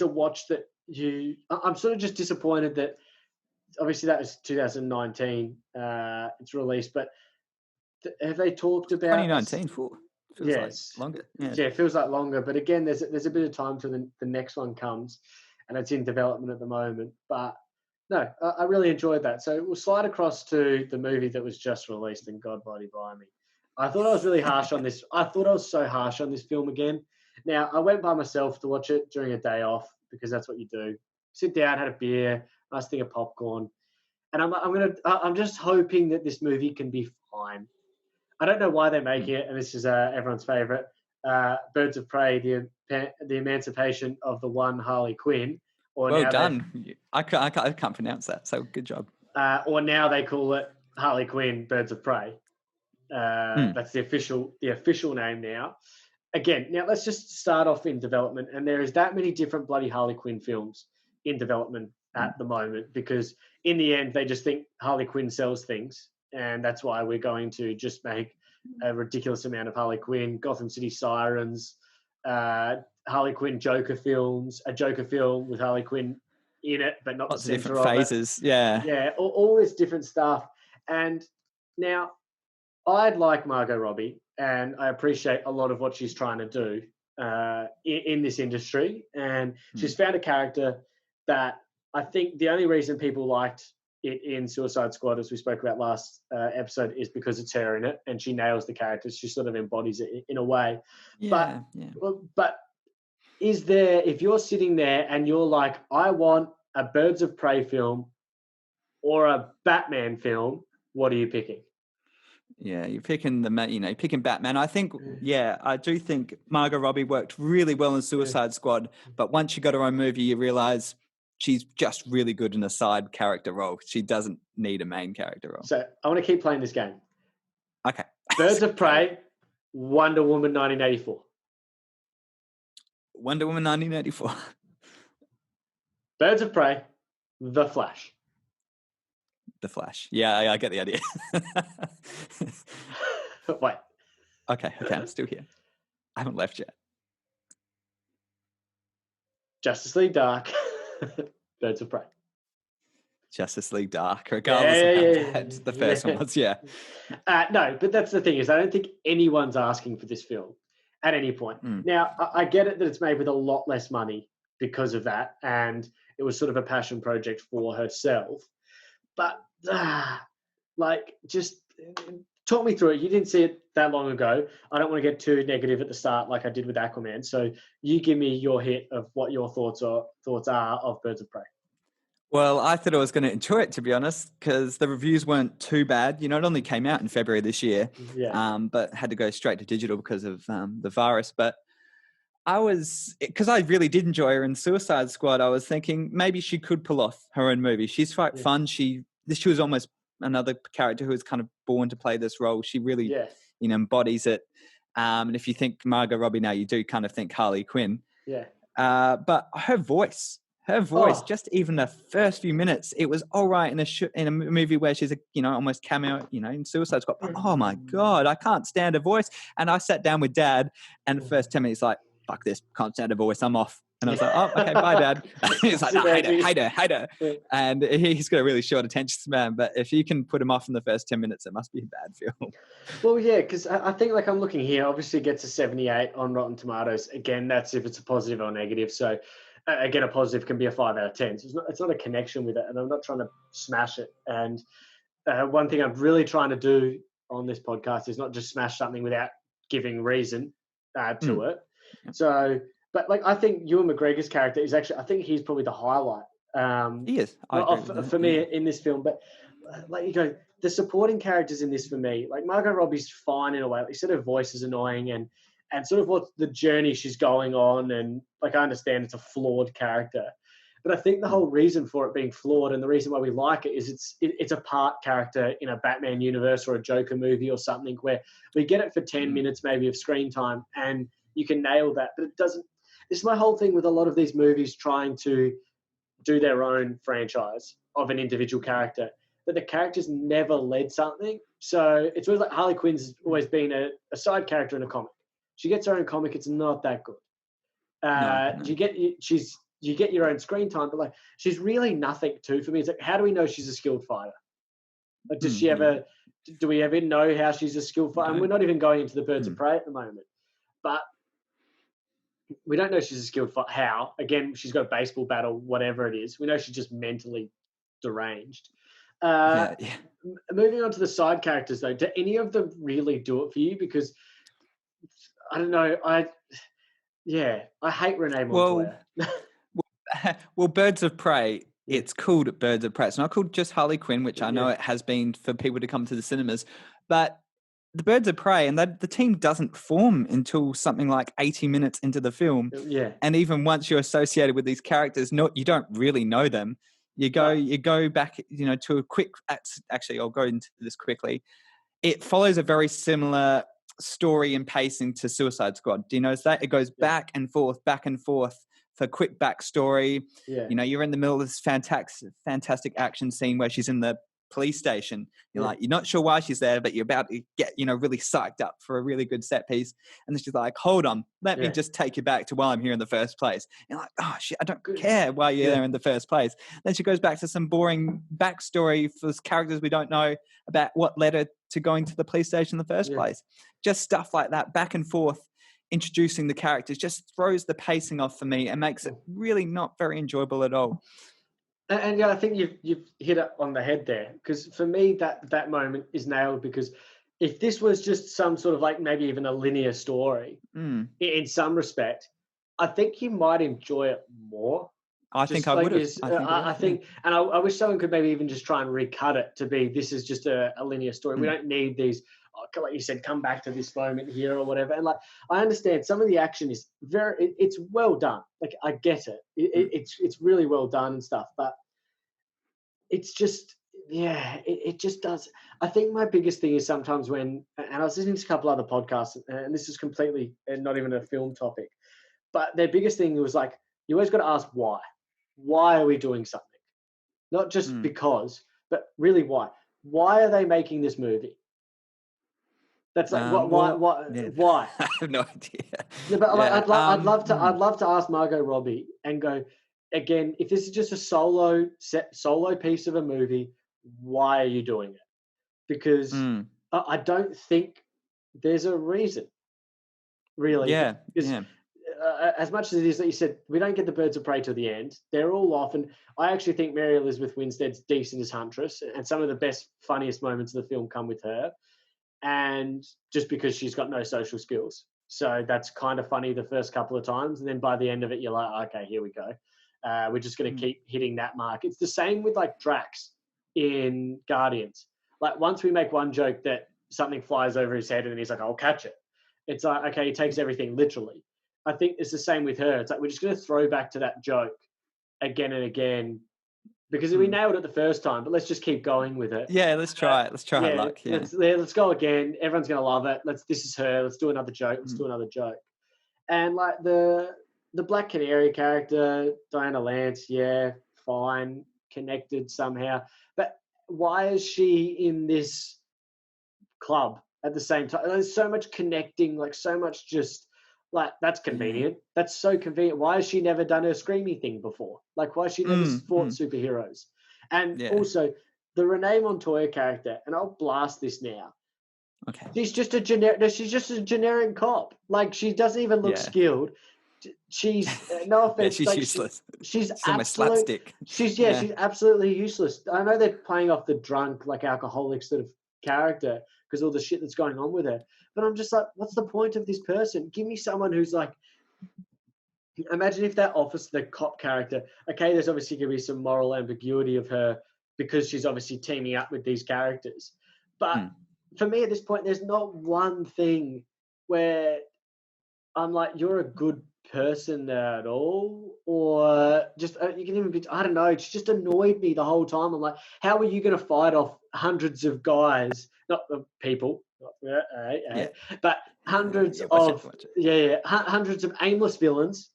watch that I'm sort of just disappointed that obviously that was 2019 it's released, but have they talked about
2019 feels like longer. Yeah,
it feels like longer, but again there's a bit of time till the next one comes and it's in development at the moment. But no, I really enjoyed that. So we'll slide across to the movie that was just released, and God Bloody Blimey, I thought I was really harsh on this. I thought I was so harsh on this film again. Now I went by myself to watch it during a day off because that's what you do. Sit down, had a beer, nice thing of popcorn. And I'm just hoping that this movie can be fine. I don't know why they're making it, and this is everyone's favorite, Birds of Prey, the emancipation of the one Harley Quinn. Or
well done. I can't pronounce that, so good job.
Or now they call it Harley Quinn, Birds of Prey. That's the official name now. Again, now let's just start off in development, and there is that many different bloody Harley Quinn films in development at the moment because in the end they just think Harley Quinn sells things, and that's why we're going to just make a ridiculous amount of Harley Quinn, Gotham City Sirens, Harley Quinn Joker films, a Joker film with Harley Quinn in it, but not
lots
the
of
center
different
of
phases.
it. Yeah, all this different stuff. And now I'd like Margot Robbie, and I appreciate a lot of what she's trying to do in this industry, and she's found a character that I think the only reason people liked it in Suicide Squad, as we spoke about last episode, is because it's her in it, and she nails the character. She sort of embodies it in a way. But is there, if you're sitting there and you're like, I want a Birds of Prey film or a Batman film, what are you picking?
Yeah, you're picking picking Batman. I think, I do think Margot Robbie worked really well in Suicide Squad, but once she got her own movie, you realize she's just really good in a side character role. She doesn't need a main character role.
So I want to keep playing this game.
Okay.
Birds of Prey, Wonder Woman 1984.
Wonder Woman 1984.
Birds of Prey, The Flash.
The Flash. Yeah, I get the idea.
Wait.
Okay, I'm still here. I haven't left yet.
Justice League Dark, Birds of Prey.
Justice League Dark, regardless of how bad the first one was,
no, but that's the thing is I don't think anyone's asking for this film at any point. Now, I get it that it's made with a lot less money because of that, and it was sort of a passion project for herself. But, just talk me through it. You didn't see it that long ago. I don't want to get too negative at the start like I did with Aquaman. So you give me your hit of what your thoughts are of Birds of Prey.
Well, I thought I was going to enjoy it, to be honest, because the reviews weren't too bad. You know, it only came out in February this year,
Yeah.
but had to go straight to digital because of the virus. But because I really did enjoy her in Suicide Squad, I was thinking maybe she could pull off her own movie. She's quite fun. She was almost another character who was kind of born to play this role. She really, embodies it. And if you think Margot Robbie now, you do kind of think Harley Quinn.
Yeah.
But her voice, just even the first few minutes, it was all right in a movie where she's almost cameo, in Suicide Squad. But oh my God, I can't stand her voice. And I sat down with Dad, and the first 10 minutes, like, fuck this, can't stand her voice, I'm off. And I was like, oh, okay, bye, Dad. He's like, no, hate her. Yeah. And he's got a really short attention span. But if you can put him off in the first 10 minutes, it must be a bad film.
Well, yeah, because I think, like, I'm looking here, obviously it gets a 78 on Rotten Tomatoes. Again, that's if it's a positive or negative. So, again, a positive can be a 5 out of 10. So it's not a connection with it, and I'm not trying to smash it. And one thing I'm really trying to do on this podcast is not just smash something without giving reason to it. So, but like, I think Ewan McGregor's character is actually, I think he's probably the highlight.
He is.
For me in this film. But like, the supporting characters in this for me, like Margot Robbie's fine in a way. Like, you said, her voice is annoying and sort of what the journey she's going on. And like, I understand it's a flawed character, but I think the whole reason for it being flawed and the reason why we like it is it's a part character in a Batman universe or a Joker movie or something where we get it for 10 minutes maybe of screen time and you can nail that, but it doesn't. This is my whole thing with a lot of these movies trying to do their own franchise of an individual character, but the characters never led something. So it's always like Harley Quinn's always been a side character in a comic. She gets her own comic. It's not that good. No. You get your own screen time, but like, she's really nothing too for me. It's like, how do we know she's a skilled fighter? Like, does she ever, do we ever know how she's a skilled fighter? No. And we're not even going into the Birds of Prey at the moment, but we don't know she's a skilled fighter. How? Again, she's got a baseball bat or whatever it is. We know she's just mentally deranged. Moving on to the side characters, though, do any of them really do it for you? Because I don't know. I hate Renee Montoya.
Well, Birds of Prey. It's called Birds of Prey. It's not called just Harley Quinn, which I know it has been for people to come to the cinemas, but the Birds of Prey, and the team doesn't form until something like 80 minutes into the film.
Yeah.
And even once you're associated with these characters, you don't really know them. You go back, to a quick. Actually, I'll go into this quickly. It follows a very similar story and pacing to Suicide Squad. Do you notice that? It goes back and forth for quick backstory.
Yeah.
You're in the middle of this fantastic action scene where she's in the police station. You're like, you're not sure why she's there, but you're about to get, really psyched up for a really good set piece. And then she's like, hold on, let me just take you back to why I'm here in the first place. You're like, oh shit, I don't care why you're there in the first place. Then she goes back to some boring backstory for characters we don't know about what led her to going to the police station in the first place. Just stuff like that, back and forth, introducing the characters, just throws the pacing off for me and makes it really not very enjoyable at all.
And I think you've hit it on the head there, because for me that moment is nailed, because if this was just some sort of like maybe even a linear story in some respect, I think you might enjoy it more.
I think I would have.
I think, and I wish someone could maybe even just try and recut it to be, this is just a linear story. We don't need these, like you said, come back to this moment here or whatever. And like, I understand some of the action is it's well done. Like, I get it. It's really well done and stuff, but it's just, it just does. I think my biggest thing is sometimes when, and I was listening to a couple other podcasts, and this is completely not even a film topic, but their biggest thing was like, you always got to ask why. Why are we doing something? Not just because, but really why? Why are they making this movie? That's like, why?
I have no idea.
Yeah, but I'd love to ask Margot Robbie and go, again, if this is just a solo piece of a movie, why are you doing it? Because I don't think there's a reason, really. As much as it is that you said, we don't get the Birds of Prey till the end. They're all off, and I actually think Mary Elizabeth Winstead's decent as Huntress, and some of the best, funniest moments of the film come with her. and just because she's got no social skills. So that's kind of funny the first couple of times. And then by the end of it, you're like, okay, here we go. We're just going to keep hitting that mark. It's the same with like Drax in Guardians. Like once we make one joke that something flies over his head and then he's like, I'll catch it. It's like, okay, he takes everything literally. I think it's the same with her. It's like, we're just going to throw back to that joke again and again because we nailed it the first time, but let's just keep going with it.
Yeah, let's try it. Let's try our luck. Yeah.
Let's go again. Everyone's going to love it. This is her. Let's do another joke. Let's do another joke. And like the Black Canary character, Diana Lance, yeah, fine, connected somehow. But why is she in this club at the same time? There's so much connecting, like so much just like that's convenient. That's so convenient. Why has she never done her screamy thing before? Like why has she never fought superheroes? And also the Renee Montoya character, and I'll blast this now.
Okay.
She's just a generic cop. Like she doesn't even look skilled. She's no offense.
She's
like,
useless.
She's
almost slapstick.
She's absolutely useless. I know they're playing off the drunk, like alcoholic sort of character because all the shit that's going on with her. But I'm just like, what's the point of this person? Give me someone who's like, imagine if that the cop character, okay, there's obviously going to be some moral ambiguity of her because she's obviously teaming up with these characters. But for me at this point, there's not one thing where I'm like, you're a good person at all, or just you can even be, I don't know, she just annoyed me the whole time. I'm like, how are you going to fight off hundreds of guys, not people, but hundreds hundreds of aimless villains?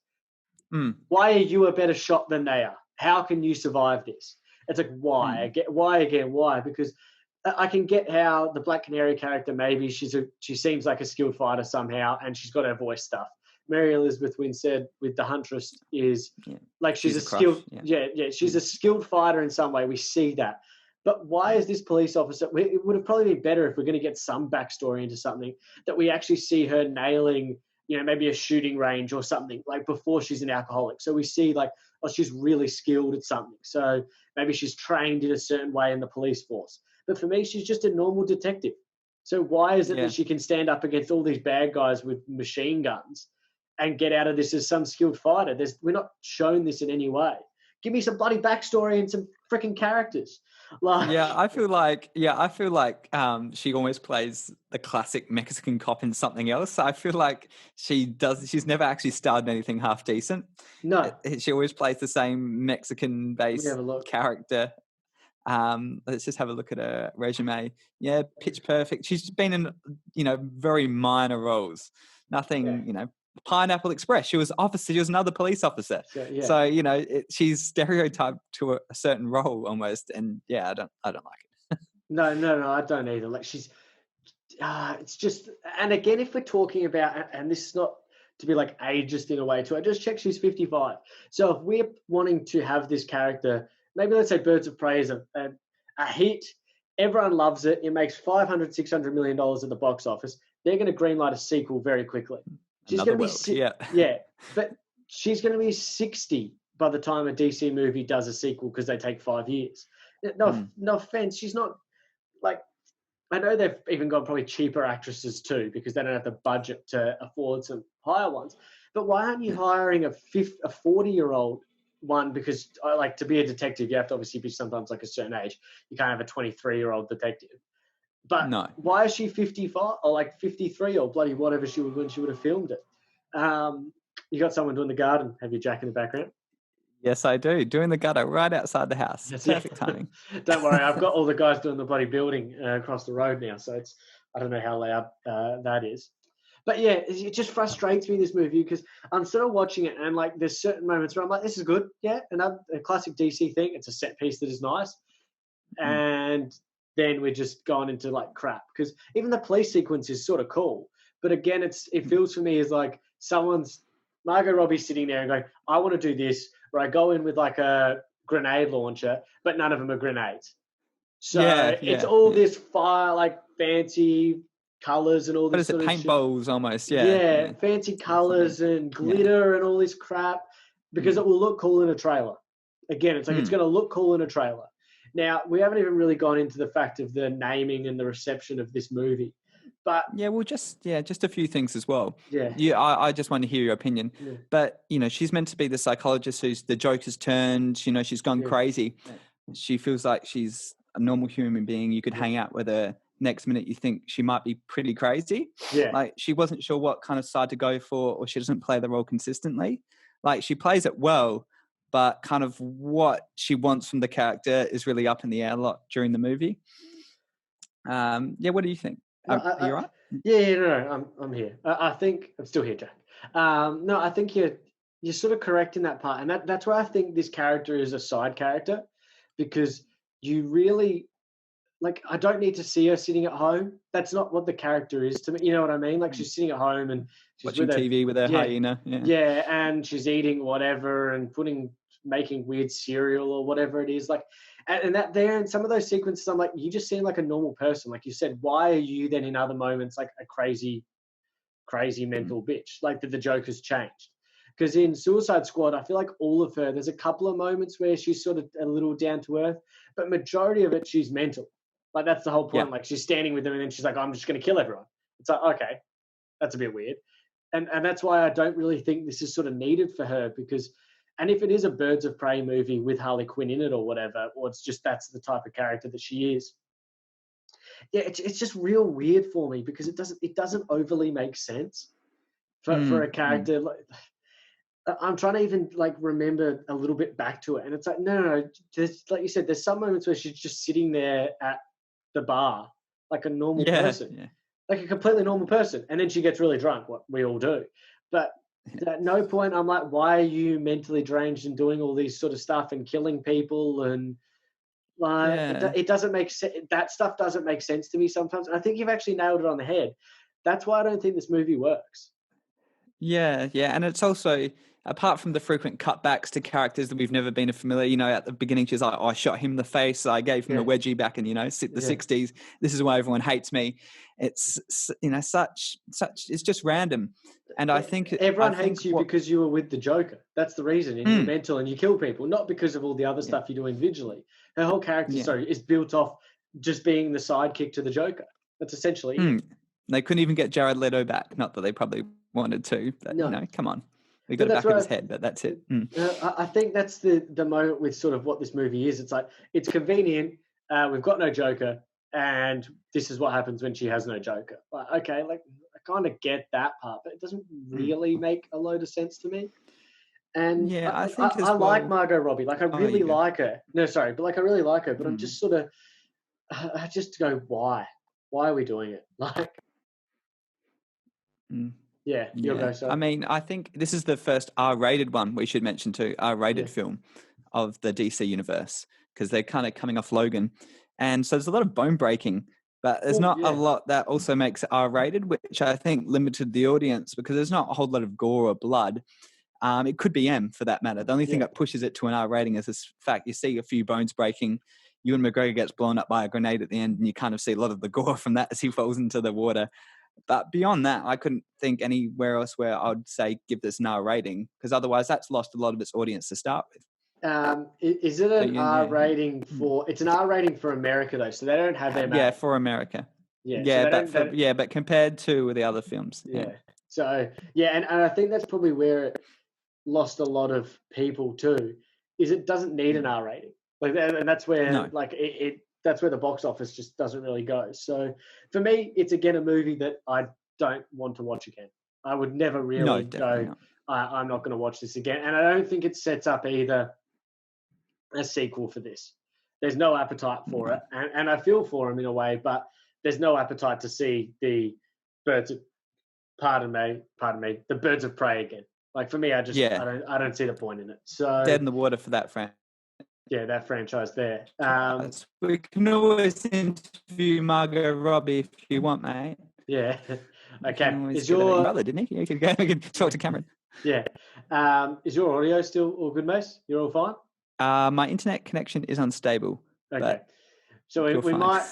Why are you a better shot than they are? How can you survive this? It's like, why? Why? Because I can get how the Black Canary character, maybe she seems like a skilled fighter somehow, and she's got her voice stuff. Mary Elizabeth Winstead with the Huntress is like she's a skilled, she's a skilled fighter in some way. We see that, but why is this police officer? It would have probably been better if we're going to get some backstory into something that we actually see her nailing, maybe a shooting range or something like before she's an alcoholic. So we see like, oh, she's really skilled at something. So maybe she's trained in a certain way in the police force. But for me, she's just a normal detective. So why is it that she can stand up against all these bad guys with machine guns and get out of this as some skilled fighter? We're not shown this in any way. Give me some bloody backstory and some freaking characters.
I feel like she almost plays the classic Mexican cop in something else. I feel like she's never actually starred in anything half decent.
No.
She always plays the same Mexican-based character. Let's just have a look at her resume. Yeah, Pitch Perfect. She's been in, very minor roles. Nothing, Pineapple Express. She was another police officer. So she's stereotyped to a certain role almost, and I don't like it.
No, I don't either. Like she's, it's just, and again, if we're talking about, and this is not to be like ageist in a way too. I just checked she's 55. So if we're wanting to have this character, maybe let's say Birds of Prey is a hit. Everyone loves it. It makes $500, $600 million at the box office. They're going to greenlight a sequel very quickly. She's going to be but she's going to be 60 by the time a DC movie does a sequel because they take 5 years. No offense, she's not like. I know they've even got probably cheaper actresses too because they don't have the budget to afford some higher ones. But why aren't you hiring a 40-year-old one? Because like to be a detective, you have to obviously be sometimes like a certain age. You can't have a 23-year-old detective. But why is she 55 or like 53 or bloody whatever she would when she would have filmed it? You got someone doing the garden. Have you Jack in the background?
Yes, I do. Doing the gutter right outside the house. That's perfect timing.
Don't worry. I've got all the guys doing the bloody building across the road now. So I don't know how loud that is. But yeah, it just frustrates me, this movie, because I'm sort of watching it and like there's certain moments where I'm like, this is good. Yeah, a classic DC thing. It's a set piece that is nice. And then we're just gone into like crap because even the police sequence is sort of cool. But again, it feels for me as like Margot Robbie's sitting there and going, I want to do this, or I go in with like a grenade launcher, but none of them are grenades. So it's all this fire, like fancy colors and all this.
What is it, paintballs almost?
Yeah, fancy colors and glitter and all this crap because it will look cool in a trailer. Again, it's like it's going to look cool in a trailer. Now, we haven't even really gone into the fact of the naming and the reception of this movie. But
Yeah, well, just a few things as well.
yeah,
I just want to hear your opinion.
yeah,
But she's meant to be the psychologist who's the Joker's turned. She's gone
yeah,
crazy. She feels like she's a normal human being. You could
yeah,
hang out with her. Next minute, you think she might be pretty crazy.
yeah.
Like she wasn't sure what kind of side to go for, or she doesn't play the role consistently. Like she plays it well, but kind of what she wants from the character is really up in the air a lot during the movie. What do you think?
No,
Are you all right?
yeah, no, I'm here. I think I'm still here, Jack. No, I think you're sort of correct in that part, and that's why I think this character is a side character, because you really like. I don't need to see her sitting at home. That's not what the character is to me. You know what I mean? Like she's sitting at home and she's
Watching
with her,
TV with her
yeah,
hyena. Yeah.
yeah, and she's eating whatever and making weird cereal or whatever it is. Like, and that there in some of those sequences, I'm like, you just seem like a normal person. Like you said, why are you then in other moments like a crazy mental bitch? Like that the Joker's changed. Because in Suicide Squad, I feel like all of her, there's a couple of moments where she's sort of a little down to earth, but majority of it, she's mental. Like that's the whole point.
Yeah.
Like she's standing with them and then she's like, I'm just going to kill everyone. It's like, okay, that's a bit weird. And that's why I don't really think this is sort of needed for her, because, and if it is a Birds of Prey movie with Harley Quinn in it or whatever, or it's just that's the type of character that she is, yeah, it's just real weird for me because it doesn't overly make sense for a character. Like, I'm trying to even like remember a little bit back to it, and it's like no. Like you said, there's some moments where she's just sitting there at the bar like a normal person.
Yeah.
Like a completely normal person, and then she gets really drunk, what we all do. But at no point I'm like, why are you mentally deranged and doing all these sort of stuff and killing people? And like it doesn't make sense. That stuff doesn't make sense to me sometimes, and I think you've actually nailed it on the head. That's why I don't think this movie works.
Yeah, and it's also, apart from the frequent cutbacks to characters that we've never been familiar, at the beginning she's like, oh, I shot him in the face, I gave him a wedgie back in, the 60s. This is why everyone hates me. It's, such, it's just random. And I think
everyone hates you because you were with the Joker. That's the reason. And you're mental and you kill people, not because of all the other stuff you do individually. Her whole character, is built off just being the sidekick to the Joker. That's essentially it.
They couldn't even get Jared Leto back. Not that they probably wanted to, but come on. We got it back in his head, but that's it.
I think that's the moment with sort of what this movie is. It's like, it's convenient. We've got no Joker, and this is what happens when she has no Joker. Like, okay, like I kind of get that part, but it doesn't really make a load of sense to me. And
I think
I like Margot Robbie. Like I really like her. No, sorry, but like I really like her. But I'm just sort of, I just go, why? Why are we doing it? Like, yeah, you'll go. So
I mean, I think this is the first R-rated one we should mention too. R-rated film of the DC universe, because they're kind of coming off Logan, and so there's a lot of bone breaking. But there's not a lot that also makes it R-rated, which I think limited the audience because there's not a whole lot of gore or blood. It could be M for that matter. The only thing that pushes it to an R rating is this fact. You see a few bones breaking. Ewan McGregor gets blown up by a grenade at the end, and you kind of see a lot of the gore from that as he falls into the water. But beyond that, I couldn't think anywhere else where I'd say give this an R rating, because otherwise that's lost a lot of its audience to start with.
Is it an R rating for? It's an R rating for America though, so they don't have MA.
Yeah, for America. But compared to the other films.
So and I think that's probably where it lost a lot of people too. Is it doesn't need an R rating, like, and that's where that's where the box office just doesn't really go. So for me, it's again a movie that I don't want to watch again. I would never really go. I'm not going to watch this again, and I don't think it sets up either a sequel for this. There's no appetite for it, and I feel for him in a way, but there's no appetite to see the the Birds of Prey again. Like for me, I don't see the point in it. So
dead in the water for that franchise.
Yeah, that franchise there.
We can always interview Margot Robbie if you want, mate.
Yeah. Okay.
Is your brother, didn't he? You can talk to Cameron.
Yeah. Is your audio still all good, Mace? You're all fine?
My internet connection is unstable.
Okay. So we might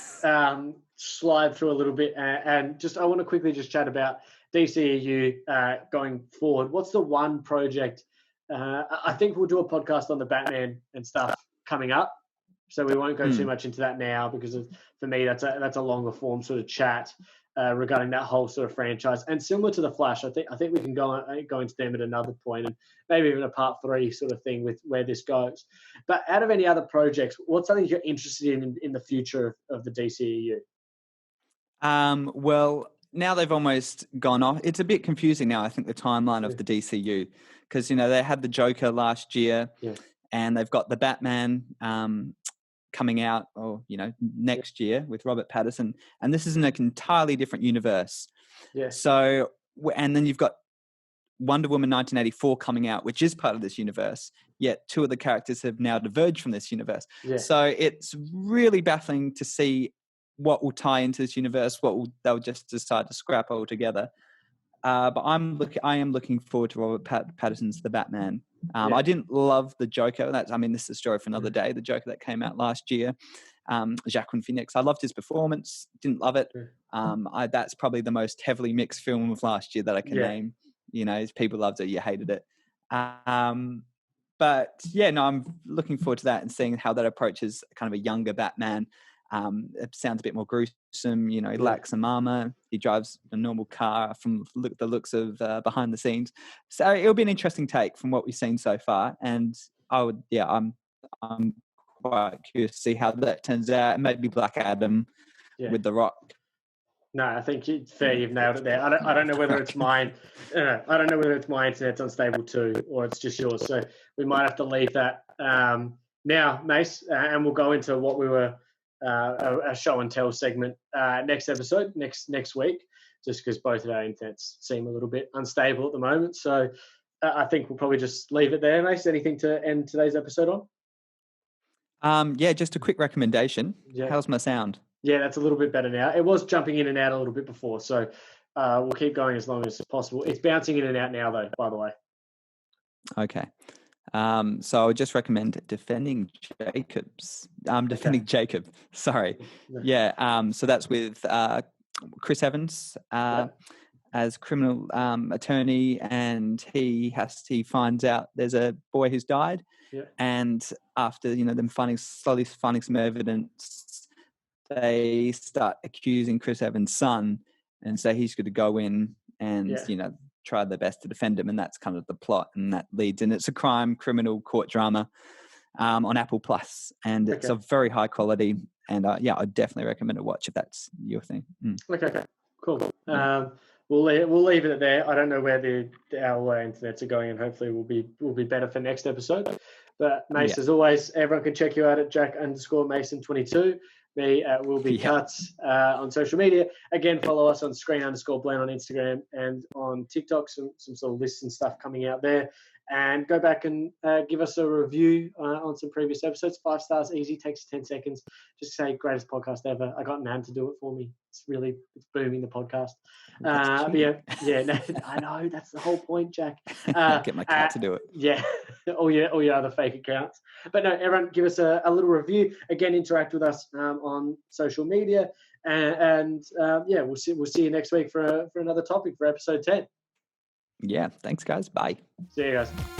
slide through a little bit and just I want to quickly just chat about DCEU going forward. What's the one project? I think we'll do a podcast on the Batman and stuff coming up, so we won't go too much into that now because for me that's a longer form sort of chat. regarding that whole sort of franchise. And similar to the Flash, I think we can go into them at another point, and maybe even a part 3 sort of thing with where this goes. But out of any other projects, what's something you're interested in the future of the DCEU?
Well, now they've almost gone off. It's a bit confusing now, I think, the timeline of the DCU, because, they had the Joker last year, and they've got the Batman coming out, or, next year with Robert Pattinson. And this is in an entirely different universe.
Yeah.
So, and then you've got Wonder Woman 1984 coming out, which is part of this universe, yet 2 of the characters have now diverged from this universe.
Yeah.
So it's really baffling to see what will tie into this universe, they'll just decide to scrap altogether. But I am looking forward to Robert Pattinson's The Batman. I didn't love the Joker. This is a story for another day. The Joker that came out last year, Joaquin Phoenix. I loved his performance. Didn't love it. That's probably the most heavily mixed film of last year that I can name. People loved it. You hated it. But I'm looking forward to that and seeing how that approaches kind of a younger Batman. It sounds a bit more gruesome. He lacks some armor. He drives a normal car from the looks of behind the scenes. So it'll be an interesting take from what we've seen so far. And I'm quite curious to see how that turns out. And maybe Black Adam with The Rock.
No, I think it's fair. You've nailed it there. I don't know whether it's mine. I don't know whether it's my internet's unstable too, or it's just yours. So we might have to leave that now, Mace, and we'll go into what we were. A show and tell segment next episode, next week, just because both of our internets seem a little bit unstable at the moment. So I think we'll probably just leave it there, Mace. Anything to end today's episode
on? Just a quick recommendation. How's my sound?
Yeah, that's a little bit better now. It was jumping in and out a little bit before, so we'll keep going as long as possible. It's bouncing in and out now, though, by the way.
Okay. So I would just recommend Defending Jacob. Sorry. Yeah. So that's with Chris Evans as criminal attorney, and he finds out there's a boy who's died, and after them slowly finding some evidence, they start accusing Chris Evans' son, and so he's going to go in and try their best to defend him, and that's kind of the plot, and that leads, and it's a criminal court drama on Apple Plus, and it's of very high quality, and I'd definitely recommend a watch if that's your thing.
Okay, cool. We'll leave it there. I don't know where our internets are going, and hopefully we'll be better for next episode. But Mace, as always, everyone can check you out at Jack_Mason22. Me at Will Be Cuts on social media. Again, follow us on Screen_Blend on Instagram and on TikTok. Some sort of lists and stuff coming out there. And go back and give us a review on some previous episodes. 5 stars, easy, takes 10 seconds. Just say greatest podcast ever. I got Nan to do it for me. It's booming the podcast. I know, that's the whole point, Jack.
Get my cat to do it.
Yeah, all your other fake accounts. But no, everyone, give us a little review. Again, interact with us on social media, and we'll see you next week for another topic for episode 10.
Yeah, thanks guys. Bye.
See you guys.